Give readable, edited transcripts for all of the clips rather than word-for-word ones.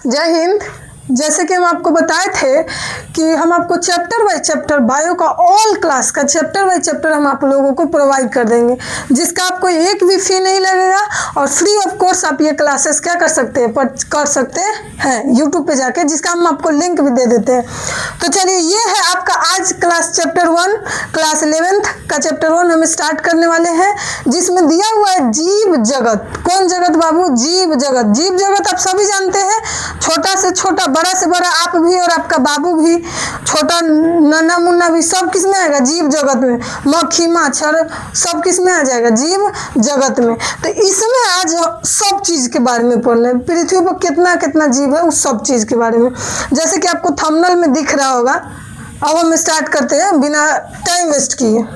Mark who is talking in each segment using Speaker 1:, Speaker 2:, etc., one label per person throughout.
Speaker 1: जय हिंद। जैसे कि हम आपको बताए थे कि हम आपको चैप्टर बाय चैप्टर बायो का ऑल क्लास का चैप्टर बाय चैप्टर हम आप लोगों को प्रोवाइड कर देंगे, जिसका आपको एक भी फी नहीं लगेगा और फ्री ऑफ कोर्स आप ये क्लासेस क्या कर सकते हैं, कर सकते हैं यूट्यूब पे जाके, जिसका हम आपको लिंक भी दे देते हैं। तो चलिए, ये है आपका आज क्लास चैप्टर 1, क्लास 11th का चैप्टर 1 हम स्टार्ट करने वाले हैं, जिसमें दिया हुआ है जीव जगत। कौन जगत बाबू? जीव जगत। जीव जगत आप सभी जानते हैं, छोटा से छोटा, बड़ा से बड़ा, आप भी और आपका बाबू भी, छोटा नन्ना मुन्ना भी, सब किस में आएगा? जीव जगत में। मक्खी मच्छर सब किस में आ जाएगा? जीव जगत में। तो इसमें आज सब चीज़ के बारे में पढ़ना है, पृथ्वी पर कितना कितना जीव है उस सब चीज़ के बारे में, जैसे कि आपको थंबनेल में दिख रहा होगा। अब हम स्टार्ट करते हैं बिना टाइम वेस्ट किए।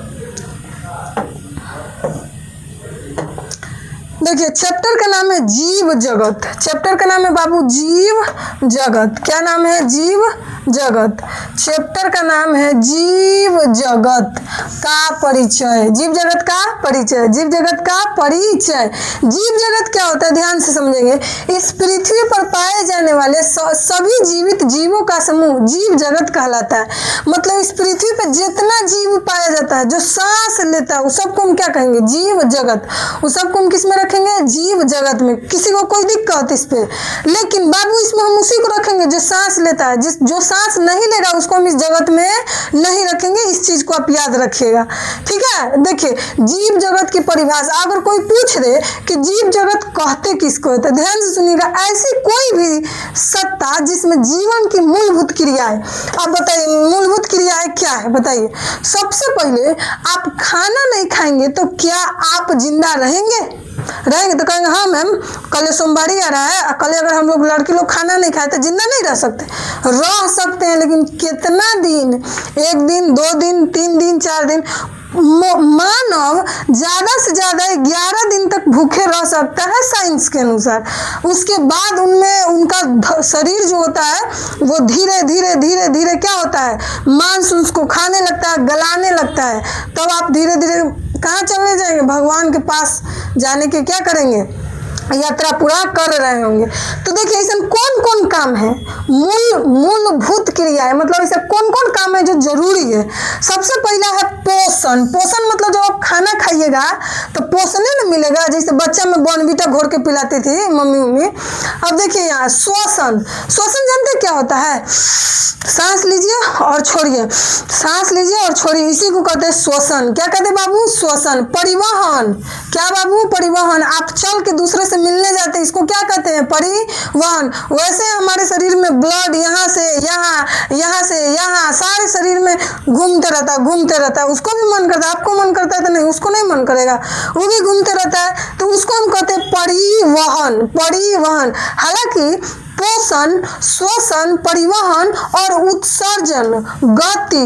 Speaker 1: देखिए, चैप्टर का नाम है जीव जगत। चैप्टर का नाम है बाबू जीव जगत। क्या नाम है? जीव जगत। चैप्टर का नाम है जीव जगत का परिचय। जीव जगत का परिचय। जीव जगत का परिचय। जीव जगत क्या होता है, ध्यान से समझेंगे। इस पृथ्वी पर पाए जाने वाले सभी जीवित जीवों का समूह जीव जगत कहलाता है। मतलब इस पृथ्वी पर जितना जीव पाया जाता है, जो सांस लेता है, उस सबको हम क्या कहेंगे? जीव जगत। उस सबको हम किस में रखेंगे? जीव जगत में। किसी को कोई दिक्कत इस पे? लेकिन बाबू इसमें हम उसी को रखेंगे जो सांस लेता है। जो सांस नहीं ले रहा उसको हम इस जगत में नहीं रखेंगे। इस चीज को आप याद रखिएगा, ठीक है। देखिए, जीव जगत की परिभाषा अगर कोई पूछ दे कि जीव जगत कहते किसको होते, ध्यान से सुनिएगा। ऐसी कोई भी सत्ता जिसमें जीवन की मूलभूत क्रियाएं, आप बताइए मूलभूत क्रियाएं क्या है? बताइए। सबसे पहले, आप खाना नहीं खाएंगे तो क्या आप जिंदा रहेंगे? तो कहेंगे हाँ मैम, कल सोमवारी आ रहा है, कल अगर हम लोग लड़के लोग खाना नहीं खाए तो जिंदा नहीं रह सकते। रह सकते हैं, लेकिन कितना दिन? 1 दिन, 2 दिन, 3 दिन, 4 दिन। मानव ज्यादा से ज्यादा 11 दिन तक भूखे रह सकता है साइंस के अनुसार। उसके बाद उनमें उनका शरीर जो होता है वो धीरे धीरे धीरे धीरे क्या होता है, मांस उसको खाने लगता है, गलाने लगता है। तब आप धीरे धीरे कहाँ चलने जाएंगे? भगवान के पास जाने के क्या करेंगे? यात्रा पूरा कर रहे होंगे। तो देखिए, ऐसा कौन कौन काम है? मूलभूत क्रिया है, मतलब ऐसा कौन कौन काम है जो जरूरी है? सबसे पहला है पोषण। पोषण मतलब जब आप खाना खाइएगा तो पोषण ना मिलेगा। जैसे बच्चा में बॉर्नवीटा घोर के पिलाती थी मम्मी। अब देखिए यहाँ श्वसन। श्वसन जानते क्या होता है? सांस लीजिए और छोड़िए, सांस लीजिए और छोड़िए, इसी को कहते हैं श्वसन। क्या कहते हैं बाबू? श्वसन। परिवहन। क्या बाबू? परिवहन। आप चल के दूसरे से मिलने जाते हैं, इसको क्या कहते हैं? परिवहन। वैसे हमारे शरीर में ब्लड यहाँ से यहाँ, यहाँ से यहाँ, सारे शरीर में घूमते रहता है। उसको भी मन करता है, आपको मन करता है तो नहीं, उसको नहीं मन करेगा, वो भी घूमते रहता है, तो उसको हम कहते हैं परिवहन। परिवहन। हालांकि पोषण, श्वसन, परिवहन और उत्सर्जन, गति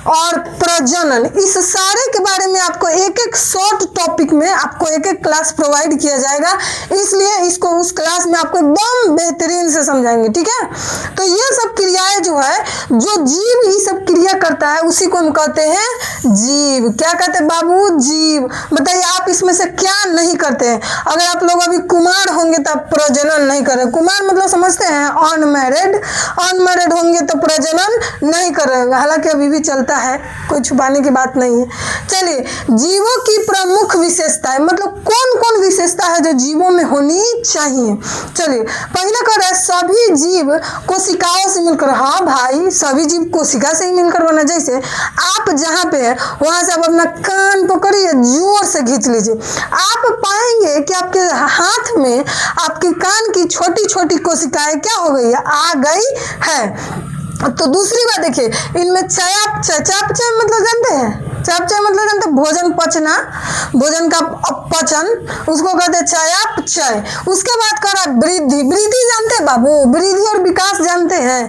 Speaker 1: और प्रजनन, इस सारे के बारे में आपको एक एक शॉर्ट टॉपिक में आपको एक एक क्लास प्रोवाइड किया जाएगा। इसलिए इसको उस क्लास में आपको एकदम बेहतरीन से समझाएंगे, ठीक है। तो ये सब क्रियाएं जो है, जो जीव ये सब क्रिया करता है, उसी को हम कहते हैं जीव। क्या कहते हैं बाबू? जीव। बताइए, आप इसमें से क्या नहीं करते हैं? अगर आप लोग अभी कुमार होंगे तो आप प्रजनन नहीं करें। कुमार मतलब समझते हैं अनमैरिड। अनमैरिड होंगे तो प्रजनन नहीं करेंगे। हालांकि अभी भी चलता है, कोई छुपाने की बात नहीं है। चलिए, जीवों की प्रमुख विशेषताएं, मतलब कौन कौन विशेषता है जो जीवों में होनी चाहिए। चलिए, पहला कर रहा है सभी जीव कोशिकाओं से मिलकर। हाँ भाई, सभी जीव कोशिका से ही मिलकर बना। जैसे आप जहाँ पे है वहां से आप अपना कान पकड़िए, जोर से खींच लीजिए, आप पाएंगे कि आपके हाथ में आपके कान की छोटी छोटी कोशिकाएं क्या हो गई है? आ गई है। तो दूसरी बात देखिए, इनमें चयापचय। चयापचय मतलब जानते हैं? चयापचय मतलब जानते हैं? भोजन पचना, भोजन का अपचन, उसको कहते हैं चयापचय। उसके बाद करा वृद्धि। वृद्धि जानते हैं बाबू? वृद्धि और विकास जानते हैं?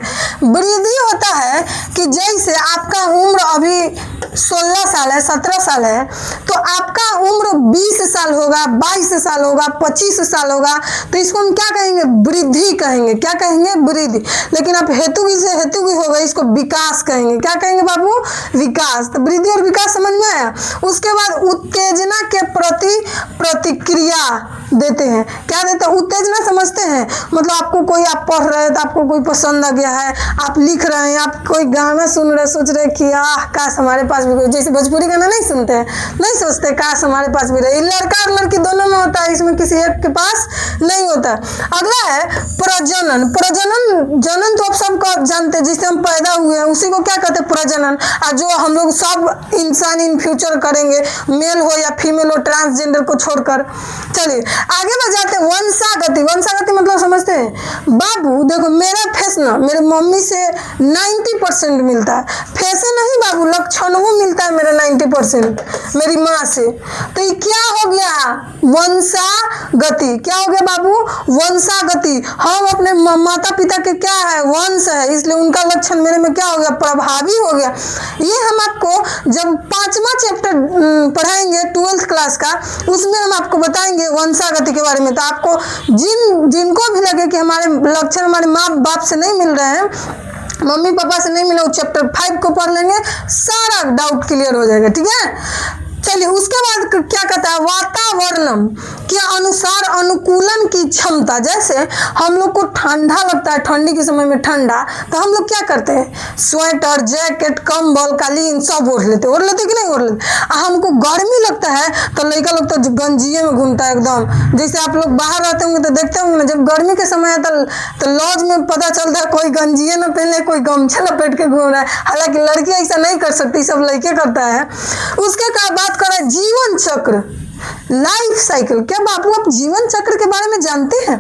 Speaker 1: वृद्धि होता है कि जैसे आपका उम्र अभी 16 साल है, 17 साल है, तो आपका उम्र 20 साल होगा, 22 साल होगा, 25 साल होगा, तो इसको हम क्या कहेंगे? वृद्धि कहेंगे। क्या कहेंगे? वृद्धि। लेकिन आप हेतु से हेतु भी होगा, इसको विकास कहेंगे। क्या कहेंगे बाबू? विकास। तो वृद्धि और विकास समझ में आया। उसके बाद उत्तेजना के प्रति प्रतिक्रिया देते हैं। क्या देते हैं? उत्तेजना समझते हैं, मतलब आपको कोई, आप पढ़ रहे हैं तो आपको कोई पसंद आ गया है, आप लिख रहे हैं, आप कोई गाना सुन रहे, सोच रहे कि काश हमारे पास भी कोई, जैसे भोजपुरी गाना नहीं सुनते हैं, नहीं सोचते काश हमारे पास भी रहे। लड़का और लड़की दोनों में होता है, इसमें किसी एक के पास नहीं होता। अगला है प्रजनन। प्रजनन, जनन तो आप सब जानते हैं, जिससे हम पैदा हुए हैं उसी को क्या कहते हैं, प्रजनन। और जो हम लोग सब इंसान इन फ्यूचर करेंगे, मेल हो या फीमेल हो, ट्रांसजेंडर को छोड़कर। चलिए आगे बढ़ जाते हैं। वंशागति। वंशागति मतलब समझते हैं बाबू, देखो मेरा फेस ना मेरे मम्मी से 90% मिलता है, फेसे नहीं बाबू, लक्षणों मिलता है मेरा 90% मेरी माँ से। तो ये क्या हो गया, वंशागति। क्या हो गया बाबू, वंशागति। हम अपने माता पिता के क्या है, वंश है, इसलिए उनका लक्षण मेरे में क्या हो गया, प्रभावी हो गया। ये हम आपको जब 5वां चैप्टर पढ़ाएंगे 12th क्लास का, उसमें हम आपको बताएंगे वंशागति के बारे में। तो आपको जिनको भी लगे कि हमारे लक्षण हमारे माँ बाप से नहीं मिल रहे हैं, मम्मी पापा से नहीं मिला, वो चैप्टर 5 को पढ़ लेंगे, सारा डाउट क्लियर हो जाएगा। ठीक है, चलिए उसके बाद क्या कहता है, वातावरण के अनुसार अनुकूलन की क्षमता। जैसे हम लोग को ठंडा लगता है, ठंडी के समय में ठंडा, तो हम लोग क्या करते हैं, स्वेटर, जैकेट, कंबल, कालीन सब ओढ़ लेते कि नहीं ओढ़ लेते। हमको गर्मी लगता है तो लड़का लोग तो गंजिए में घूमता है एकदम। जैसे आप लोग बाहर रहते होंगे तो देखते होंगे ना, जब गर्मी के समय आता तो लॉज में पता चलता है कोई गंजिए न पहने, कोई गमछा लपेट के घूम रहा है। हालांकि लड़की ऐसा नहीं कर सकती, सब लड़के करता है। उसके बात करें जीवन चक्र, लाइफ साइकिल। क्या बाबू आप जीवन चक्र के बारे में जानते हैं?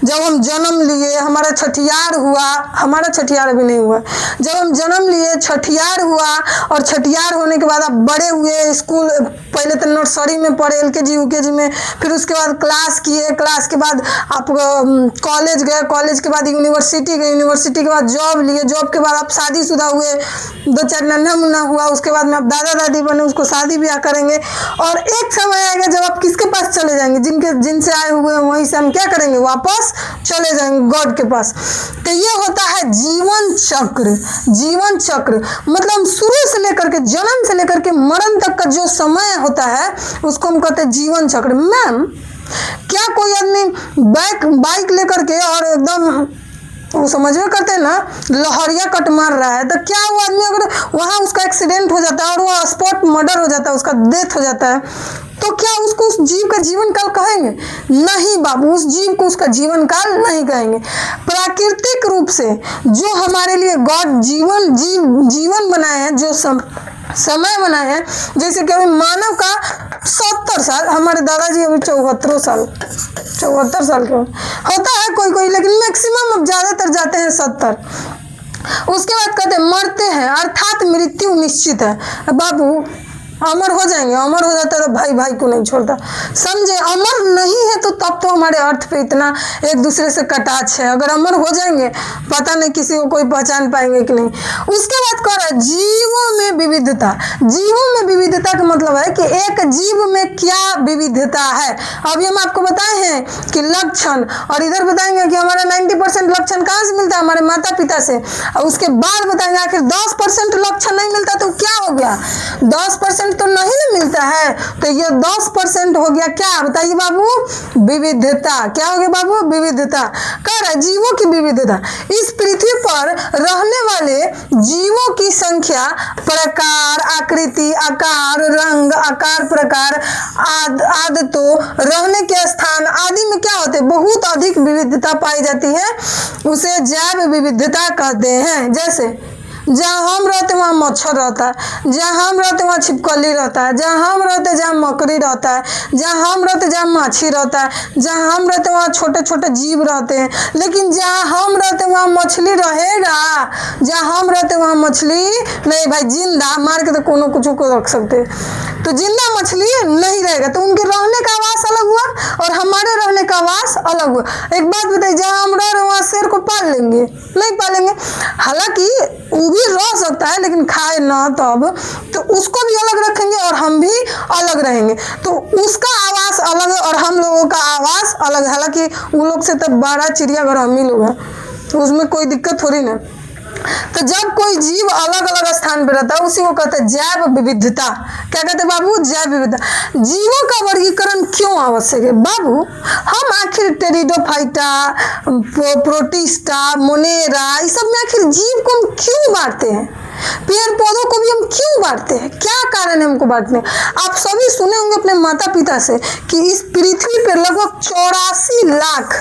Speaker 1: जब हम जन्म लिए, हमारा छठियार हुआ, हमारा छठियार अभी नहीं हुआ, जब हम जन्म लिए, छठियार हुआ, और छठियार होने के बाद आप बड़े हुए, स्कूल पहले तो नर्सरी में पढ़े, LKG UKG में, फिर उसके बाद क्लास किए, क्लास के बाद आप कॉलेज गए, कॉलेज के बाद यूनिवर्सिटी गए, यूनिवर्सिटी के बाद जॉब लिए, जॉब के बाद आप शादीशुदा हुए, 2-4 नन्हा मुन्ना हुआ, उसके बाद में आप दादा दादी बने, उसको शादी ब्याह करेंगे, और एक समय आएगा जब आप किसके पास चले जाएंगे, जिनसे आए हुए हैं वहीं से हम क्या करेंगे, वापस चले जाएंगे गॉड के पास। तो ये होता है जीवन चक्र। जीवन चक्र मतलब शुरू से लेकर के, जन्म से लेकर के मरण तक का जो समय होता है उसको हम कहते हैं जीवन चक्र। मैम क्या कोई आदमी बाइक लेकर के और एकदम, वो समझ में करते हैं ना, लहरिया कट मार रहा है, तो क्या वो आदमी अगर वहाँ उसका एक्सीडेंट हो जाता है और वो स्पॉट मर्डर हो जाता है, उसका डेथ हो जाता है, तो क्या उसको उस जीव का जीवन काल कहेंगे? नहीं बाबू, उस जीव को उसका जीवन काल नहीं कहेंगे। प्राकृतिक रूप से जो हमारे लिए गॉड जीवन बनाए हैं, जो समय बनाए हैं, जैसे कि अभी मानव का 70 साल, हमारे दादाजी अभी 74 साल के होता है कोई, लेकिन मैक्सिमम अब ज़्यादातर जाते हैं 70। उसके बाद कहते हैं मरते हैं, अर्थात मृत्यु निश्चित है। बाबू अमर हो जाएंगे, अमर हो जाता है तो भाई को नहीं छोड़ता, समझे। अमर नहीं है तो तब तो हमारे अर्थ पे इतना एक दूसरे से कटाच है। अगर अमर हो जाएंगे पता नहीं किसी को कोई पहचान पाएंगे कि नहीं। उसके बाद कह रहा है जीवों में विविधता। जीवों में विविधता का मतलब है कि एक जीव में क्या विविधता है। अभी हम आपको बताए हैं कि लक्षण, और इधर बताएंगे कि हमारा 90% लक्षण कहाँ से मिलता है, हमारे माता पिता से। और उसके बाद बताएंगे आखिर 10% लक्षण नहीं मिलता तो क्या हो गया, 10% तो नहीं ना मिलता है, तो ये 10% हो गया क्या, बताइए बाबू, विविधता। क्या हो गया बाबू, विविधता। कह रहा है जीवों की विविधता। इस पृथ्वी पर रहने वाले जीवों की संख्या प्रकार, आकृति, आकार, रंग, आकार, प्रकार, आदतों, रहने के स्थान आदि में क्या होते हैं, बहुत अधिक विविधता पाई जाती है। उसे जैव विविधता कहते हैं। जैसे जहाँ हम रहते वहाँ मच्छर रहता है, जहाँ हम रहते वहाँ छिपकली रहता है, जहाँ हम रहते जहाँ मकड़ी रहता है, जहाँ हम रहते जहाँ माछी रहता है, जहाँ हम रहते वहाँ छोटे छोटे जीव रहते हैं। लेकिन जहाँ हम रहते वहाँ मछली रहेगा, जहाँ हम रहते वहाँ मछली नहीं भाई, जिंदा मार के तो कोनो कुछ को रख सकते, तो जिंदा मछली नहीं रहेगा। तो उनके रहने का आवास अलग हुआ और हमारे रहने का आवास अलग हुआ। एक बात बताइए, जहाँ हम रह रहे वहाँ शेर को पाल लेंगे? नहीं पालेंगे। हालांकि वो भी रह सकता है लेकिन खाए ना, तब तो उसको भी अलग रखेंगे और हम भी अलग रहेंगे। तो उसका आवास अलग है और हम लोगों का आवास अलग है। हालांकि उन लोग से तब 12 चिड़ियाघर हम ही लोग हैं, तो उसमें कोई दिक्कत थोड़ी ना। तो जब कोई जीव अलग अलग स्थान पर रहता है उसी को कहते हैं जैव विविधता। क्या कहते हैं बाबू? जैव विविधता। जीवों का वर्गीकरण क्यों आवश्यक है बाबू? हम आखिर टेरिडोफाइटा, प्रोटिस्टा, मोनेरा, इस सब में आखिर जीव को हम क्यों बांटते हैं? पेड़ पौधों को भी हम क्यों बांटते हैं? क्या कारण है हमको बांटने? आप सभी सुने होंगे अपने माता पिता से कि इस पृथ्वी पर लगभग 84 लाख,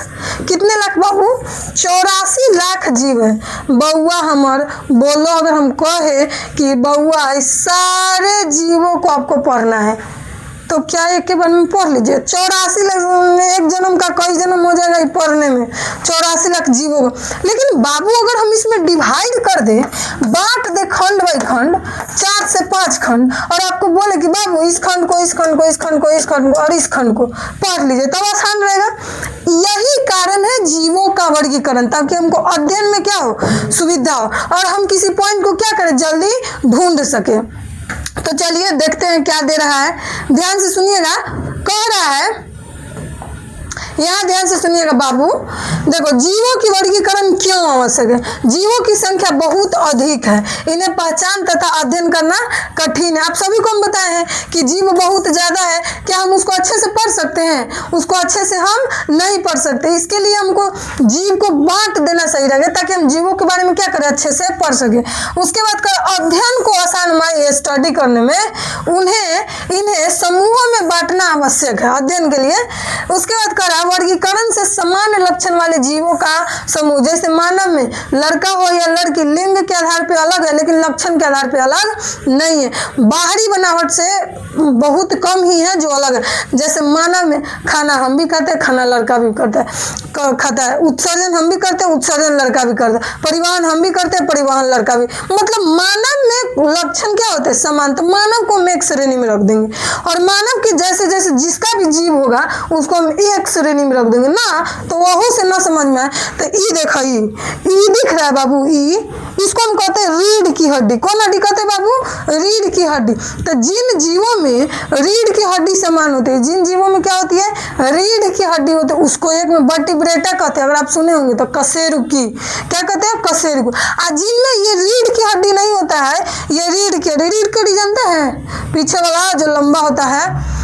Speaker 1: कितने लाख बाबू? 84 लाख जीव है। बउआ हमर बोलो, अगर हम कहे कि बउआ इस सारे जीवों को आपको पढ़ना है तो क्या एक के बार में पढ़ लीजिए? 84 लाख, एक जन्म का कई जन्म हो जाएगा पढ़ने में 84 लाख जीवों को। लेकिन बाबू अगर हम इसमें डिवाइड कर दें, बांट दे खंड बाई खंड, 4 से 5 खंड, और आपको बोले कि बाबू इस खंड को, इस खंड को, इस खंड को, इस खंड को और इस खंड को पढ़ लीजिए, तब आसान रहेगा। यही कारण है जीवों का वर्गीकरण, ताकि हमको अध्ययन में क्या हो? सुविधा हो, और हम किसी पॉइंट को क्या करें? जल्दी ढूंढ सके। तो चलिए देखते हैं क्या दे रहा है, ध्यान से सुनिएगा। कह रहा है, यहाँ ध्यान से सुनिएगा बाबू, देखो जीवों की वर्गीकरण क्यों आवश्यक है? जीवों की संख्या बहुत अधिक है, इन्हें पहचान तथा अध्ययन करना कठिन है। आप सभी को हम बताए हैं कि जीव बहुत ज्यादा है, क्या हम उसको अच्छे से पढ़ सकते हैं? उसको अच्छे से हम नहीं पढ़ सकते। इसके लिए हमको जीव को बांट देना सही रहेगा, ताकि हम जीवों के बारे में क्या करें? अच्छे से पढ़ सके। उसके बाद कर अध्ययन को आसान बनाए, स्टडी करने में इन्हें समूहों में बांटना आवश्यक है अध्ययन के लिए। उसके बाद करा वर्गीकरण से समान लक्षण वाले जीवों का समूह, जैसे मानव में लड़का हो या लड़की, लिंग के आधार पे अलग है लेकिन लक्षण के आधार पे अलग नहीं है। बाहरी बनावट से बहुत कम ही है जो अलग है। जैसे मानव में खाना हम भी खाते हैं, खाना लड़का भी खाता है, उत्सर्जन हम भी करते हैं, उत्सर्जन लड़का भी करता है, परिवहन हम भी करते हैं, परिवहन लड़का भी। मतलब मानव में लक्षण क्या होते हैं? समान। तो मानव को हम एक श्रेणी में रख देंगे, और मानव के जैसे जैसे जिसका भी जीव होगा उसको हम एक श्रेणी में रख देंगे ना, तो वह से ना समझ में आए। तो ई देखो, ई दिख रहा है बाबू, ई, इसको हम कहते हैं रीढ़ की हड्डी। कौन हड्डी कहते हैं बाबू? रीढ़ की हड्डी। तो जिन जीवों में रीढ़ की हड्डी समान होती है, जिन जीवों में क्या होती है? रीढ़ की हड्डी होती है, उसको एक में वर्टिब्रेटा कहते हैं। अगर आप सुने होंगे तो कशेरुकी, क्या कहते हैं? कशेरुकी। और जिनमें ये रीढ़ की हड्डी नहीं होता है, ये रीढ़ की हड्डी जानते हैं? पीछे वाला जो लंबा होता है,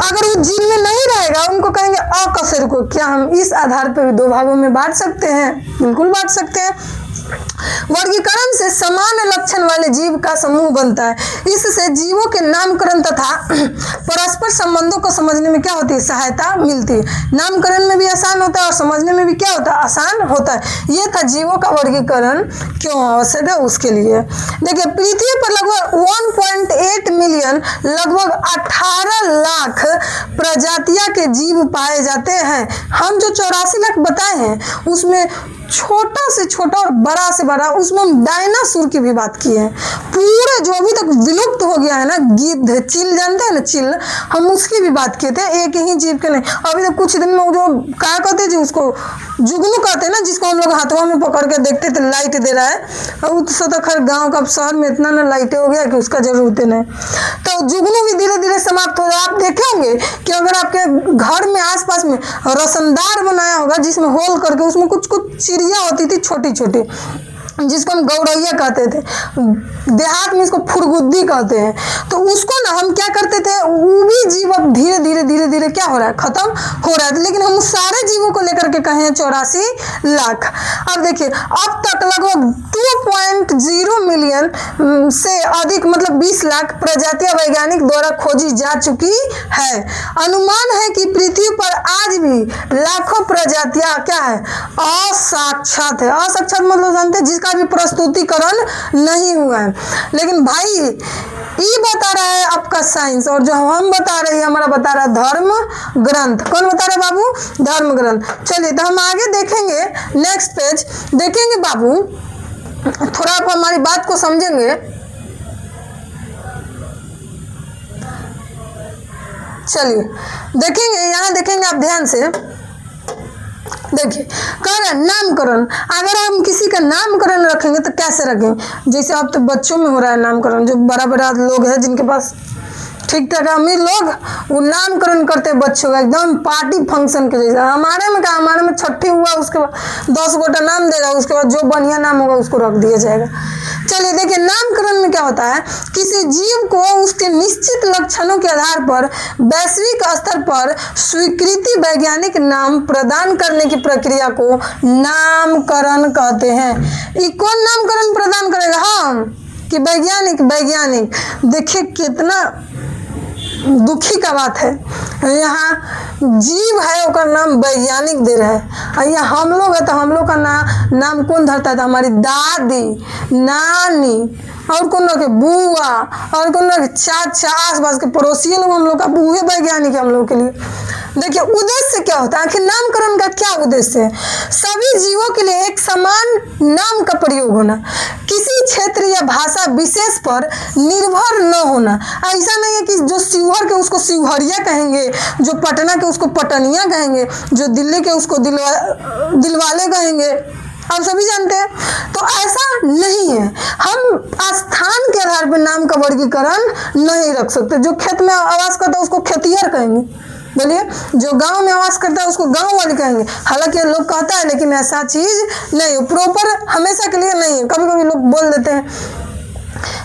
Speaker 1: अगर वो जीन में नहीं रहेगा उनको कहेंगे अकशेरुकी। क्या हम इस आधार पर भी दो भागों में बांट सकते हैं? बिल्कुल बांट सकते हैं। वर्गीकरण से समान लक्षण वाले जीव का समूह बनता है। इससे जीवों के नामकरण तथा परस्पर संबंधों को समझने में क्या होती है? सहायता मिलती है। नामकरण में भी आसान होता है और समझने में भी क्या होता है? आसान होता है। ये था जीवों का वर्गीकरण क्यों आवश्यक है उसके लिए। देखिए, पृथ्वी पर लगभग 1.8 मिलियन, लगभग 18 लाख प्रजातियां के जीव पाए जाते हैं। हम जो 84 लाख बताए हैं उसमें छोटा से छोटा और बड़ा से बड़ा, उसमें हम डायनासोर की भी बात की है। पूरे जो अभी तक विलुप्त हो गया है ना, गिद्ध, चिल जानते हैं ना, चिल, हम उसकी भी बात किए थे। एक ही जीव के नहीं, अभी तक कुछ दिन में जो क्या कहते हैं उसको जुगनू कहते हैं ना, जिसको हम लोग हाथों में पकड़ के देखते थे लाइट दे रहा है। उससे तो खैर गाँव का, शहर में इतना ना लाइटें हो गया कि उसका जरूरत नहीं। तो जुगनू भी धीरे धीरे समाप्त हो जाए। आप देखे होंगे कि अगर आपके घर में आसपास में रोशनदार बनाया होगा जिसमें होल करके उसमें कुछ कुछ चिड़िया होती थी छोटी छोटी, जिसको हम गौरैया कहते थे, देहात में इसको फुरगुद्दी कहते हैं। तो उसको ना हम क्या करते थे, वो भी जीव अब धीरे धीरे क्या हो रहा है? खत्म हो रहा है। लेकिन हम सारे जीवों को लेकर के कहे 84 लाख। अब देखिए, अब तक लगभग 2.0 मिलियन से अधिक, मतलब 20 लाख प्रजातियां वैज्ञानिक द्वारा खोजी जा चुकी है। अनुमान है कि पृथ्वी पर आज भी लाखों प्रजातियां क्या है? असाक्षात है। असाक्षात मतलब जानते हैं? जिसका भी प्रस्तुतिकरण नहीं हुआ है। लेकिन भाई ये बता रहा है आपका साइंस, और जो हम बता रहे हैं हमारा बता रहा है धर्म ग्रंथ। कौन बता रहा है बाबू? धर्म ग्रंथ। चलिए, तो हम आगे देखेंगे, नेक्स्ट पेज देखेंगे बाबू, थोड़ा आप हमारी बात को समझेंगे। चलिए देखेंगे, यहाँ देखेंगे आप ध्यान से देखिए। कह रहे नामकरण, अगर हम किसी का नामकरण रखेंगे तो कैसे रखेंगे? जैसे अब तो बच्चों में हो रहा है नामकरण, जो बड़ा बड़ा लोग हैं जिनके पास, ठीक ठाक अमीर लोग वो नामकरण करते हैं बच्चों का एकदम पार्टी फंक्शन के जैसा। हमारे में क्या, हमारे में छठी हुआ उसके बाद 10 गोटा नाम देगा, उसके बाद जो बढ़िया नाम होगा उसको रख दिया जाएगा। चलिए देखिए, नामकरण में क्या होता है, किसी जीव को उसके निश्चित लक्षणों के आधार पर वैश्विक स्तर पर स्वीकृति वैज्ञानिक नाम प्रदान करने की प्रक्रिया को नामकरण कहते हैं। ये कौन नामकरण प्रदान करेगा, हम कि वैज्ञानिक? वैज्ञानिक। देखिए कितना दुखी का बात है, यहाँ जीव है उसका नाम वैज्ञानिक दे रहा है, और यहाँ हम लोग है तो हम लोग का नाम कौन धरता है? तो हमारी दादी, नानी, और कौन लोग के बुआ, और कौन लोग चाचा, आसपास के पड़ोसी लोग हम लोग का बुए वैज्ञानिक है हम लोग के लिए। देखिए उद्देश्य क्या होता है, आखिर नामकरण का क्या उद्देश्य है? सभी जीवों के लिए एक समान नाम का प्रयोग होना, किसी क्षेत्र या भाषा विशेष पर निर्भर न होना। ऐसा नहीं है कि जो शिवहर के उसको शिवहरिया कहेंगे, जो पटना के उसको पटनिया कहेंगे, जो दिल्ली के उसको दिलवाले कहेंगे, आप सभी जानते हैं। तो ऐसा नहीं है, हम स्थान के आधार पर नाम का वर्गीकरण नहीं रख सकते। जो खेत में आवास करता है उसको खेतिहर कहेंगे, बोलिए, जो गांव में आवास करता है उसको गांव वाले कहेंगे। हालांकि लोग कहता है, लेकिन ऐसा चीज नहीं, प्रॉपर हमेशा के लिए नहीं है, कभी कभी लोग बोल देते हैं।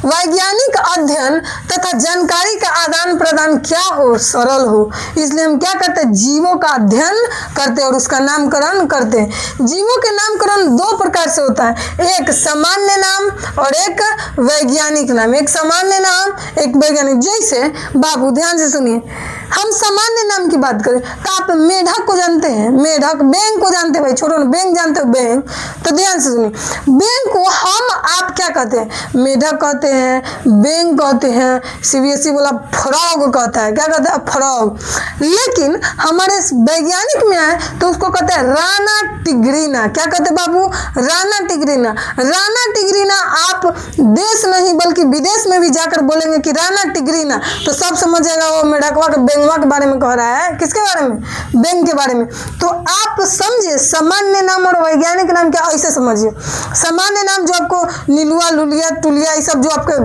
Speaker 1: वैज्ञानिक अध्ययन तथा जानकारी का आदान प्रदान क्या हो, सरल हो, इसलिए हम क्या करते हैं, जीवों का अध्ययन करते हैं और उसका नामकरण करते हैं। जीवों के नामकरण 2 प्रकार से होता है, एक सामान्य नाम और एक वैज्ञानिक नाम। एक सामान्य नाम, एक वैज्ञानिक। जैसे बाबू ध्यान से सुनिए, हम सामान्य नाम की बात करें तो आप मेढक को जानते हैं, मेढक। बैंग को जानते हैं भाई, छोड़ो ना, बैंग जानते हो, बैंग। तो ध्यान से सुनिए, बैंग को हम आप क्या कहते हैं, मेढक कहते हैं, बैंग कहते हैं, सीबीएसई वाला फ्रॉग कहता है, क्या कहता है, फ्रॉग। लेकिन हमारे वैज्ञानिक में आए तो उसको कहते हैं राना टिग्रीना। क्या कहते हैं बाबू, राना टिग्रीना। राना टिग्रीना आप देश नहीं बल्कि विदेश में भी जाकर बोलेंगे कि राना टिग्रीना, तो सब समझ जाएगा वो मेढकवा के बेंगवा के बारे में कह रहा है। किसके बारे में, बेंग के बारे में। तो आप समझिए सामान्य नाम और वैज्ञानिक नाम क्या, ऐसे समझिए। सामान्य नाम जो आपको नीलुआ, लुलिया, तुलिया, ये सब जो आपके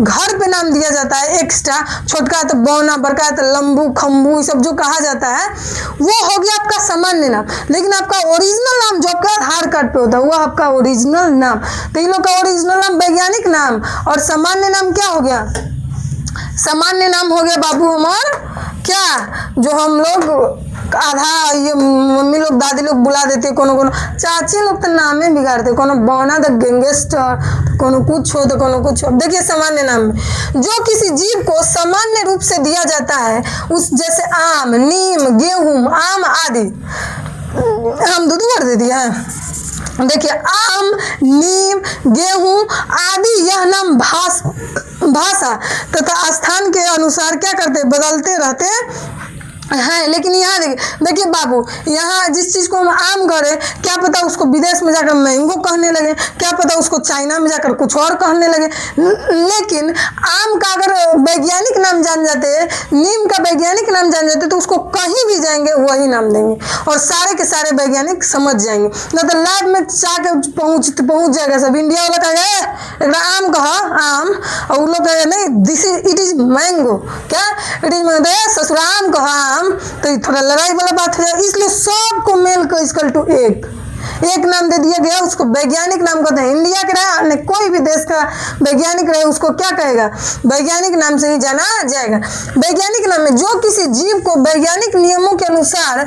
Speaker 1: घर पे नाम दिया जाता है एक्स्ट्रा, छोटका है तो बौना, बड़का है तो लंबू, खम्बू, ये सब जो कहा जाता है वो हो गया आपका सामान्य नाम। लेकिन आपका ओरिजिनल नाम जो आपका आधार कार्ड पे होता है वो आपका ओरिजिनल नाम। तो इन लोग का ओरिजिनल नाम वैज्ञानिक नाम, और सामान्य नाम क्या हो गया, सामान्य नाम हो गया बाबू हमार क्या, जो हम लोग आधा ये मम्मी लोग दादी लोग बुला देते, कोनो कोनो चाची लोग तो नामे बिगाड़ते, कोनो बौना द गैंगस्टर, कोनो कुछ हो तो कोनो कुछ हो। देखिए सामान्य नाम में जो किसी जीव को सामान्य रूप से दिया जाता है, उस जैसे आम, नीम, गेहूं, आम आदि, हम दूध भर दे दिया है। देखिए आम, नीम, गेहूं आदि, यह नाम भाषा तथा स्थान के अनुसार क्या करते, बदलते रहते है। लेकिन यहाँ देखिए बाबू, यहाँ जिस चीज को हम आम करें, क्या पता उसको विदेश में जाकर मैंगो कहने लगे, क्या पता उसको चाइना में जाकर कुछ और कहने लगे। लेकिन आम का अगर वैज्ञानिक नाम जान जाते, नीम का वैज्ञानिक नाम जान जाते, तो उसको कहीं भी जाएंगे वही नाम देंगे और सारे के सारे वैज्ञानिक समझ जाएंगे। न तो लैब में जाकर पहुंच जाएगा सब, इंडिया वाला कहेगा एक आम कहा आम, और वो लोग कहेगा नहीं this is it is mango, क्या इट इज मैंगो, ससुरा आम कहा, तो थोड़ा लड़ाई वाला बात हो जाए। इसलिए सबको मेल को इक्वल टू एक नाम दे दिया गया, उसको वैज्ञानिक नाम कहते हैं। इंडिया के रहे अन्य कोई भी देश का वैज्ञानिक रहे उसको क्या कहेगा, वैज्ञानिक नाम से ही जाना जाएगा। वैज्ञानिक नाम में जो किसी जीव को वैज्ञानिक नियमों के अनुसार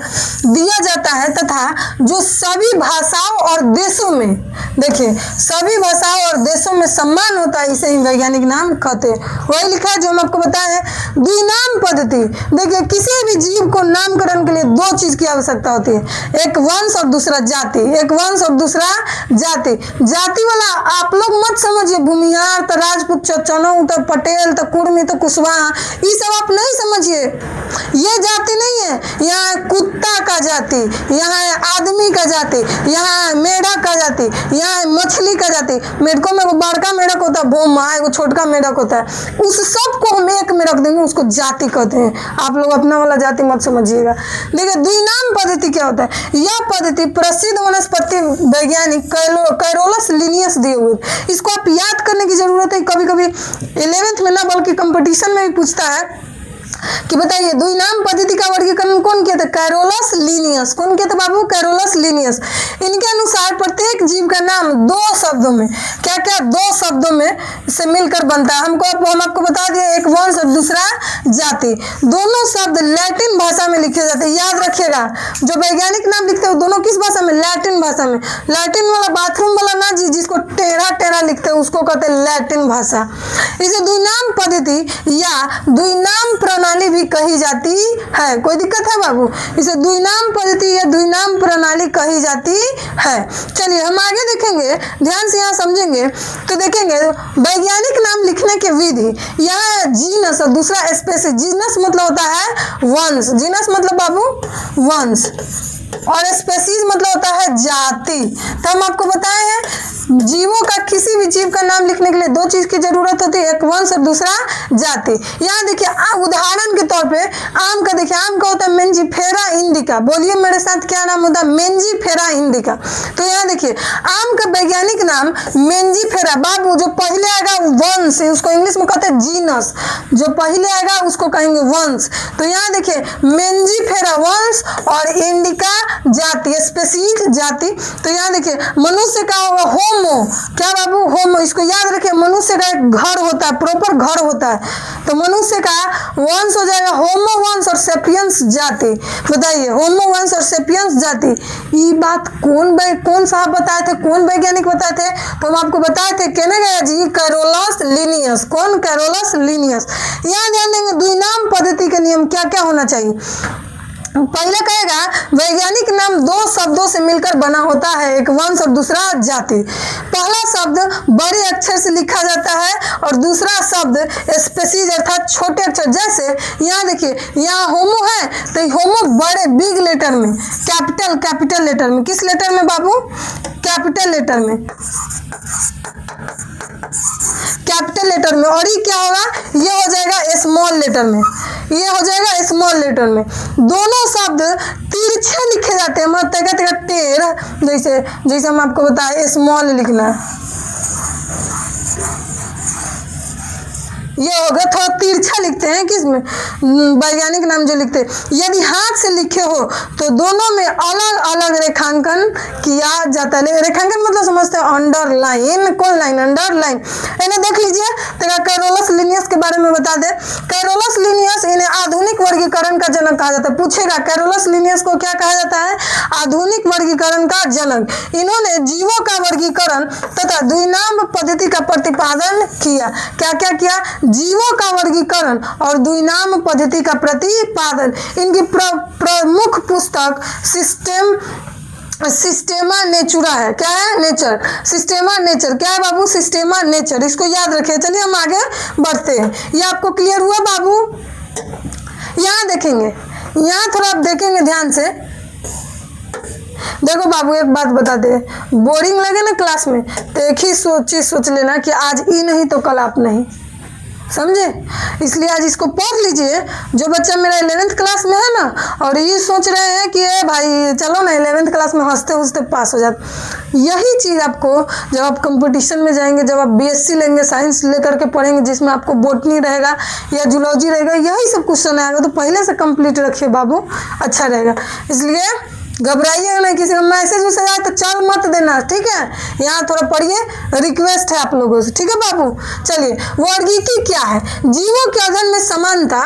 Speaker 1: दिया जाता है तथा जो सभी भाषाओं और देशों में, देखिए सभी भाषाओं और देशों में सम्मान होता है, इसे ही वैज्ञानिक नाम कहते हैं। वही लिखा है जो हम आपको बताए हैं, द्विनाम पद्धति। देखिए किसी भी जीव को नामकरण के लिए 2 चीज की आवश्यकता होती है, एक वंश और दूसरा जाति, एक वंश और दूसरा जाति। जाति वाला आप लोग मत समझिए भूमिहार तो राजपूत, चौचनौ तो पटेल, तो कुर्मी, तो कुशवाहा, ये सब आप नहीं समझिए। ये जाति नहीं है, यहाँ कुत्ता का जाति, यहाँ है आदमी का जाति, यहाँ है मेढक का जाति, यहाँ है मछली का जाति। मेढकों में वो बड़का मेढक होता है बोमा, एगो छोटका मेढक होता है, उस सब को हम एक में रख देंगे, उसको जाति कहते हैं। आप लोग अपना वाला जाति मत समझिएगा। देखिए द्विनाम पद्धति क्या होता है, यह पद्धति प्रसिद्ध वनस्पति वैज्ञानिक कैरोलस लिनियस दिए हुए। इसको आप याद करने की जरूरत है, कभी कभी 11th में ना बल्कि कंपटीशन में भी पूछता है कि बताइए द्विनाम पद्धति का वर्गीकरण कौन किया था? Carolus Linnaeus. कौन किया था बाबू? Carolus Linnaeus. इनके अनुसार प्रत्येक जीव का नाम दो शब्दों में, क्या क्या, दो शब्दों में से मिलकर बनता है। हम आपको बता दिए, एक वंश और दूसरा जाति। दोनों शब्द लैटिन भाषा में लिखे जाते हैं, याद रखिएगा। जो वैज्ञानिक नाम लिखते हैं दोनों किस भाषा में? लैटिन भाषा में। लैटिन वाला बाथरूम वाला ना जी, जिसको टेढ़ा टेढ़ा लिखते हैं उसको कहते हैं लैटिन भाषा। इसे द्विनाम पद्धति या द्विनाम प्रणाली भी कही जाती है। कोई दिक्कत है बाबू? इसे द्विनाम पद्धति या द्विनाम प्रणाली कही जाती है। चलिए हम आगे देखेंगे, ध्यान से यहाँ समझेंगे तो देखेंगे वैज्ञानिक नाम लिखने की विधि। यहाँ जीनस और दूसरा स्पेसीज। जीनस मतलब होता है वंश, जीनस मतलब बाबू वंश, और स्पेसीज मतलब होता है जाति। तो हम आपको बताए हैं जीवों का, किसी भी जीव का नाम लिखने के लिए दो चीज की जरूरत होती है, एक वंश और दूसरा जाति। यहाँ देखिए उदाहरण के तौर पे आम का देखिए, आम का होता है मेंजीफेरा इंडिका। बोलिए मेरे साथ, क्या नाम होता है? Mangifera indica. तो यहाँ देखिए आम का वैज्ञानिक नाम मेंजीफेरा। बाबू जो पहले आएगा वंश, उसको इंग्लिश में कहते हैं जीनस, जो पहले आएगा उसको कहेंगे वंश। तो यहाँ देखिए मेंजीफेरा वंश और इंडिका जाति, स्पेसीज जाति। तो यहाँ देखिए मनुष्य का होगा होमो, क्या बाबू? होमो। इसको याद रखिए, मनुष्य का एक घर होता है, प्रॉपर घर होता है। तो मनुष्य का वंश हो जाएगा होमो वंश और सेपियंस जाति। बताइए होमो वंश और सेपियंस जाति, ये बात कौन साहब बताए थे, कौन वैज्ञानिक बताए थे? तो हम आपको बताए थे, कहने गया जी कैरोलस लीनियस। कौन? Carolus Linnaeus. यहाँ ध्यान देंगे द्विनाम पद्धति के नियम क्या क्या होना चाहिए। पहले कहेगा वैज्ञानिक नाम दो शब्दों से मिलकर बना होता है, एक वंश और दूसरा जाति। पहला शब्द बड़े अक्षर से लिखा जाता है और दूसरा शब्द स्पेसीज अर्थात छोटे अक्षर। जैसे यहाँ देखिए, यहाँ होमो है तो होमो बड़े बिग लेटर में, कैपिटल लेटर में। किस लेटर में बाबू? कैपिटल लेटर में, कैपिटल लेटर में। और ये क्या होगा? ये हो जाएगा स्मॉल लेटर में, ये हो जाएगा स्मॉल लेटर में। दोनों शब्द तिरछे लिखे जाते हैं, मतलब टेढ़, जैसे हम आपको बताए स्मॉल लिखना, ये होगा थोड़ा तिरछा लिखते हैं। किसमें? वैज्ञानिक नाम जो लिखते हैं। यदि हाथ से लिखे हो तो दोनों में अलग अलग रेखांकन किया जाता है। रेखांकन मतलब समझते हैं अंडरलाइन। कौन लाइन? अंडरलाइन। इन्हें देख लीजिए, तो कैरोलस लीनियस के बारे में बता दे। कैरोलस लीनियस इन्हें आधुनिक वर्गीकरण का जनक कहा जाता है। पूछेगा कैरोलस लीनियस को क्या कहा जाता है? आधुनिक वर्गीकरण का जनक। इन्होंने जीवों का वर्गीकरण तथा द्विनाम पद्धति का प्रतिपादन किया। क्या क्या किया? जीवों का वर्गीकरण और द्विनाम पद्धति का प्रतिपादन। इनकी प्रमुख पुस्तक सिस्टेमा नेचुरा है। क्या है? नेचर। सिस्टेमा नेचर। क्या है बाबू? सिस्टेमा नेचर। इसको याद रखिए। चलिए हम आगे बढ़ते हैं। ये आपको क्लियर हुआ बाबू? यहाँ देखेंगे, यहाँ थोड़ा आप देखेंगे ध्यान से। देखो बाबू एक बात बताते हैं, बोरिंग लगे ना क्लास में तो एक ही चीज सोच लेना कि आज ई नहीं तो कल आप नहीं, समझे? इसलिए आज इसको पढ़ लीजिए। जो बच्चा मेरा 11th क्लास में है ना और ये सोच रहे हैं कि भाई चलो ना 11th क्लास में हंसते हंसते पास हो जाते, यही चीज़ आपको जब आप कंपटीशन में जाएंगे, जब आप बीएससी लेंगे, साइंस लेकर के पढ़ेंगे जिसमें आपको बॉटनी रहेगा या जूलॉजी रहेगा, यही सब क्वेश्चन आएगा। तो पहले से कंप्लीट रखिए बाबू, अच्छा रहेगा। इसलिए घबराइएगा नहीं, किसी का मैसेज उसे आए तो चल मत देना, ठीक है? यहाँ थोड़ा पढ़िए, रिक्वेस्ट है आप लोगों से, ठीक है बाबू? चलिए वर्गीकी क्या है? जीवों के अध्ययन में समानता,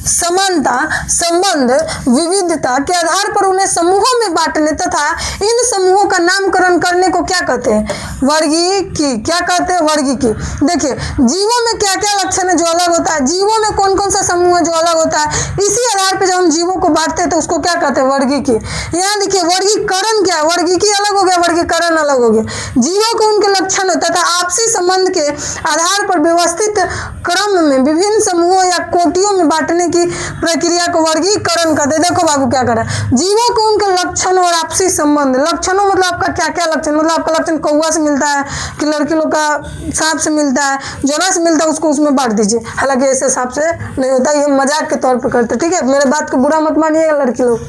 Speaker 1: संबंध, विविधता के आधार पर उन्हें समूहों में बांटने तथा इन समूहों का नामकरण करने को क्या कहते हैं? वर्गीकी। क्या कहते हैं? वर्गीकी। देखिए जीवों में क्या क्या लक्षण है जो अलग होता है, जीवों में कौन कौन सा समूह है जो अलग होता है, इसी आधार पर जब हम जीवों को बांटते हैं तो उसको क्या कहते हैं? वर्गीकी। यहाँ देखिए वर्गीकरण क्या है? वर्गीकी अलग हो गया, वर्गीकरण अलग हो गया। जीवों को उनके लक्षण तथा आपसी संबंध के आधार पर व्यवस्थित क्रम में विभिन्न समूहों या कोटियों में बांटने की प्रक्रिया को वर्गीकरण कहते हैं। देखो बाबू क्या कर रहा है, जीवों को उनके लक्षण और आपसी संबंध। लक्षणों मतलब आपका क्या क्या लक्षण, मतलब आपका लक्षण कौवा से मिलता है कि लड़की लोग का सांप से मिलता है, जोना से मिलता है, उसको उसमें बांट दीजिए। हालांकि ऐसे सांप से नहीं होता, ये मजाक के तौर पर करते, ठीक है? मेरे बात को बुरा मत मानिएगा लड़की लोग।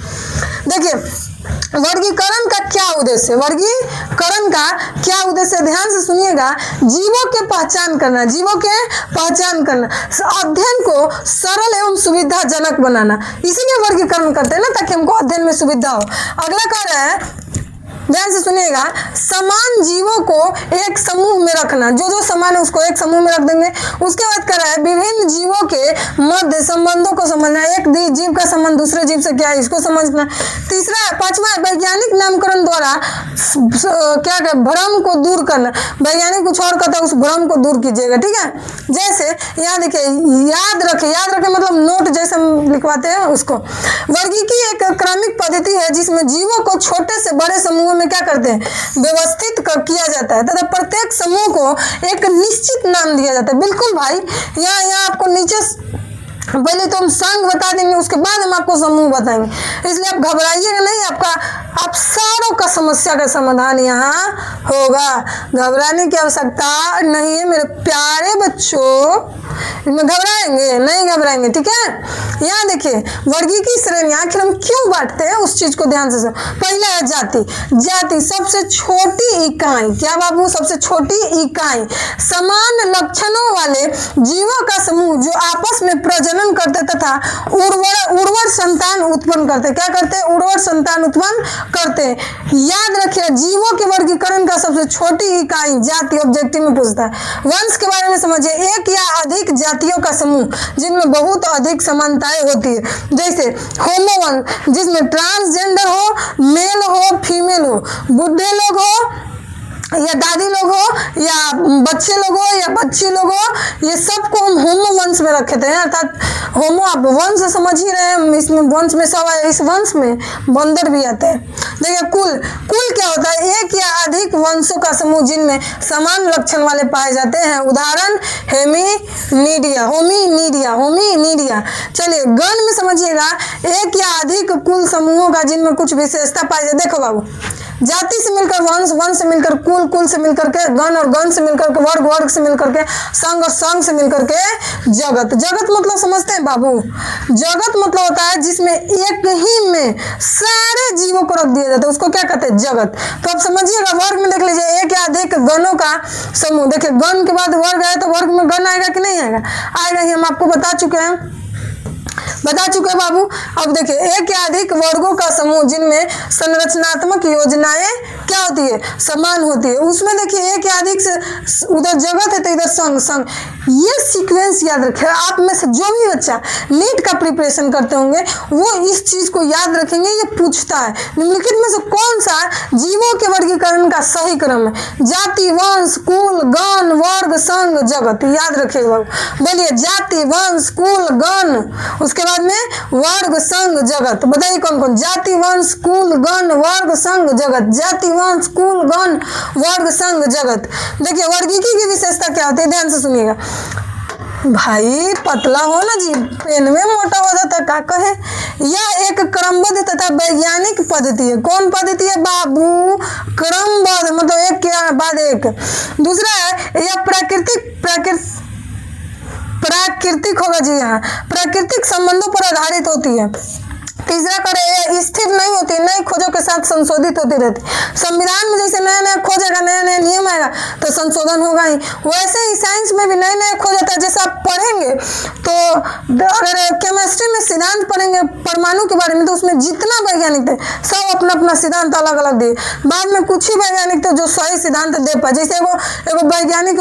Speaker 1: देखिए वर्गीकरण का क्या उद्देश्य, वर्गीकरण का क्या उद्देश्य, ध्यान से सुनिएगा। जीवों के पहचान करना, जीवों के पहचान करना, अध्ययन को सरल एवं सुविधाजनक बनाना, इसीलिए वर्गीकरण करते हैं ना, ताकि हमको अध्ययन में सुविधा हो। अगला कह रहा है, ध्यान से सुनिएगा, समान जीवों को एक समूह में रखना, जो जो समान है उसको एक समूह में रख देंगे। उसके बाद कर रहा है, विभिन्न जीवों के मध्य संबंधों को समझना, एक जीव का संबंध दूसरे जीव से क्या है इसको समझना। तीसरा, पांचवा, वैज्ञानिक नामकरण द्वारा क्या है, भ्रम को दूर करना। वैज्ञानिक कुछ और कहता है, उस भ्रम को दूर कीजिएगा, ठीक है। जैसे यहाँ देखिए, याद रखे मतलब नोट जैसे हम लिखवाते हैं उसको। वर्गीकी एक क्रमिक पद्धति है जिसमें जीवों को छोटे से बड़े समूह में क्या करते हैं, व्यवस्थित किया जाता है तथा प्रत्येक समूह को एक निश्चित नाम दिया जाता है। बिल्कुल भाई, यहाँ आपको नीचे पहले तो हम संघ बता देंगे, उसके बाद हम आपको समूह बताएंगे, इसलिए आप घबराइएगा नहीं। आप सारों का समस्या का समाधान यहाँ होगा, घबराने की आवश्यकता नहीं है मेरे प्यारे बच्चों। इसमें घबराएंगे नहीं, घबराएंगे, ठीक है। यहाँ देखिए, वर्गीकी श्रेणियां आखिर हम क्यों बांटते हैं उस चीज को ध्यान से सुनो। पहला है जाति, जाति सबसे छोटी इकाई, क्या बाबू, सबसे छोटी इकाई, समान लक्षणों वाले जीवों का समूह जो आपस में प्रजनन करते तथा उर्वर संतान उत्पन्न करते। क्या करते, उर्वर संतान उत्पन्न करते। याद रखिए, जीवों के वर्गीकरण का सबसे छोटी इकाई जाति ऑब्जेक्टिव में पूछता है। वंश के बारे में समझिए, एक या अधिक जातियों का समूह जिनमें बहुत अधिक समानताएं होती है, जैसे होमो वंश जिसमें ट्रांसजेंडर हो, मेल हो, फीमेल हो, बुढ़े लोग हो या दादी लोग हो या बच्चे लोग हो या बच्ची लोग हो, ये सबको हम होमो वंश में रखे थे। अर्थात होमो, आप वंश समझ ही रहे हैं, इसमें वंश में सब है, इस वंश में बंदर भी आते हैं। देखिए, कुल क्या होता है, एक या अधिक वंशों का समूह जिनमें समान लक्षण वाले पाए जाते हैं। उदाहरण होमिनिडिया। चलिए, गण में समझिएगा, एक या अधिक कुल समूहों का जिनमें कुछ विशेषता पाई जाती है। देखो बाबू, जाति से मिलकर वंश, वंश से मिलकर कुल, कुल से मिलकर के गण और गण से मिलकर के वर्ग, वर्ग से मिलकर के संघ और संघ से मिलकर के जगत। जगत मतलब समझते हैं बाबू, जगत मतलब होता है जिसमें एक ही में सारे जीवों को रख दिया जाता है, उसको क्या कहते हैं, जगत। तो आप समझिएगा, वर्ग में देख लीजिए, एक या अधिक गणों का समूह। देखिए, गण के बाद वर्ग आए तो वर्ग में गण आएगा कि नहीं आएगा, आएगा ही, हम आपको बता चुके हैं बाबू। अब देखिए, एक या अधिक वर्गों का समूह जिनमें संरचनात्मक योजनाएं क्या होती है, समान होती है। उसमें देखिए, एक या अधिक से उधर जगत है तो इधर संघ। ये सीक्वेंस याद रखें। आप में से जो भी बच्चा नीट का प्रिपरेशन करते होंगे वो इस चीज को याद रखेंगे। ये पूछता है निम्नलिखित में से कौन सा जीवों के वर्गीकरण का सही क्रम है, जाति, वंश, कुल, गण, वर्ग, संघ, जगत। याद रखिएगा, बोलिए, जाति, वंश, कुल, गण, उसके बाद में वर्ग, संघ, जगत। बताइए कौन कौन, जाति, वंश, कुल, गण, वर्ग, संघ, जगत। जाति, वंश, कुल, गण, वर्ग, संघ, जगत। देखिए, वर्गीकी की विशेषता क्या होती है, ध्यान से सुनिएगा। भाई पतला हो ना जी, पेन में मोटा हो जाता, क्या कहे। यह एक क्रमबद्ध तथा वैज्ञानिक पद्धति है। कौन पद्धति है बाबू, क्रमबद्ध, मतलब एक के बाद एक। दूसरा है, यह प्राकृतिक होगा जी, हाँ, प्राकृतिक संबंधों पर आधारित होती है। तीसरा करे, स्थिर नहीं होती, नई खोजों के साथ संशोधित होती रहती। संविधान में जैसे नया नया खोजेगा, नया नया नियम आएगा तो संशोधन होगा ही, वैसे ही साइंस में भी नए नए खोज आता है। जैसे आप पढ़ेंगे तो अगर केमिस्ट्री में सिद्धांत पढ़ेंगे परमाणु के बारे में, तो उसमें जितना वैज्ञानिक थे सब अपना अपना सिद्धांत अलग अलग दिए। बाद में कुछ ही वैज्ञानिक थे जो सही सिद्धांत दे पाए। जैसे एगो वैज्ञानिक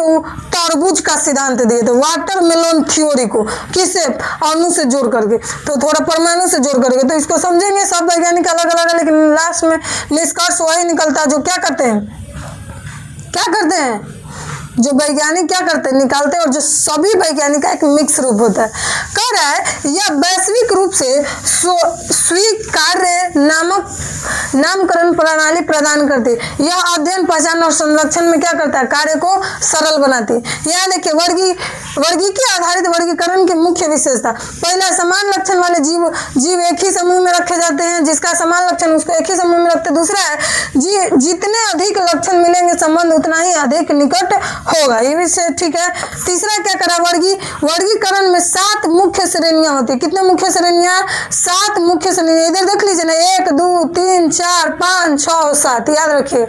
Speaker 1: तरबूज का सिद्धांत दिए थे, वाटरमेलन थ्योरी को, किससे, अणु से जोड़ करके, तो थोड़ा परमाणु से जोड़ करके। तो इसको समझेंगे, सब वैज्ञानिक अलग अलग है, लेकिन लास्ट में निष्कर्ष वही निकलता है जो क्या करते हैं, जो वैज्ञानिक क्या करते हैं, निकालते हैं, और जो सभी वैज्ञानिक का एक मिक्स रूप होता है। कह रहा है, यह वैश्विक रूप से स्वीकार्य नामकरण प्रणाली प्रदान करती है। यह अध्ययन, पहचान और संरक्षण में क्या करता है, कार्य को सरल बनाती है। यहाँ देखिए, वर्गीकी आधारित वर्गीकरण की मुख्य विशेषता। पहला, समान लक्षण वाले जीव एक ही समूह में रखे जाते हैं, जिसका समान लक्षण उसको एक ही समूह में रखते हैं। दूसरा है, जितने अधिक लक्षण मिलेंगे संबंध उतना ही अधिक निकट होगा, ये भी से ठीक है। तीसरा क्या करा, वर्गीकरण में 7 मुख्य श्रेणियां होती है। कितने मुख्य श्रेणियां, 7 मुख्य श्रेणियां। इधर देख लीजिए ना, 1 2 3 4 5 6 7, याद रखिए।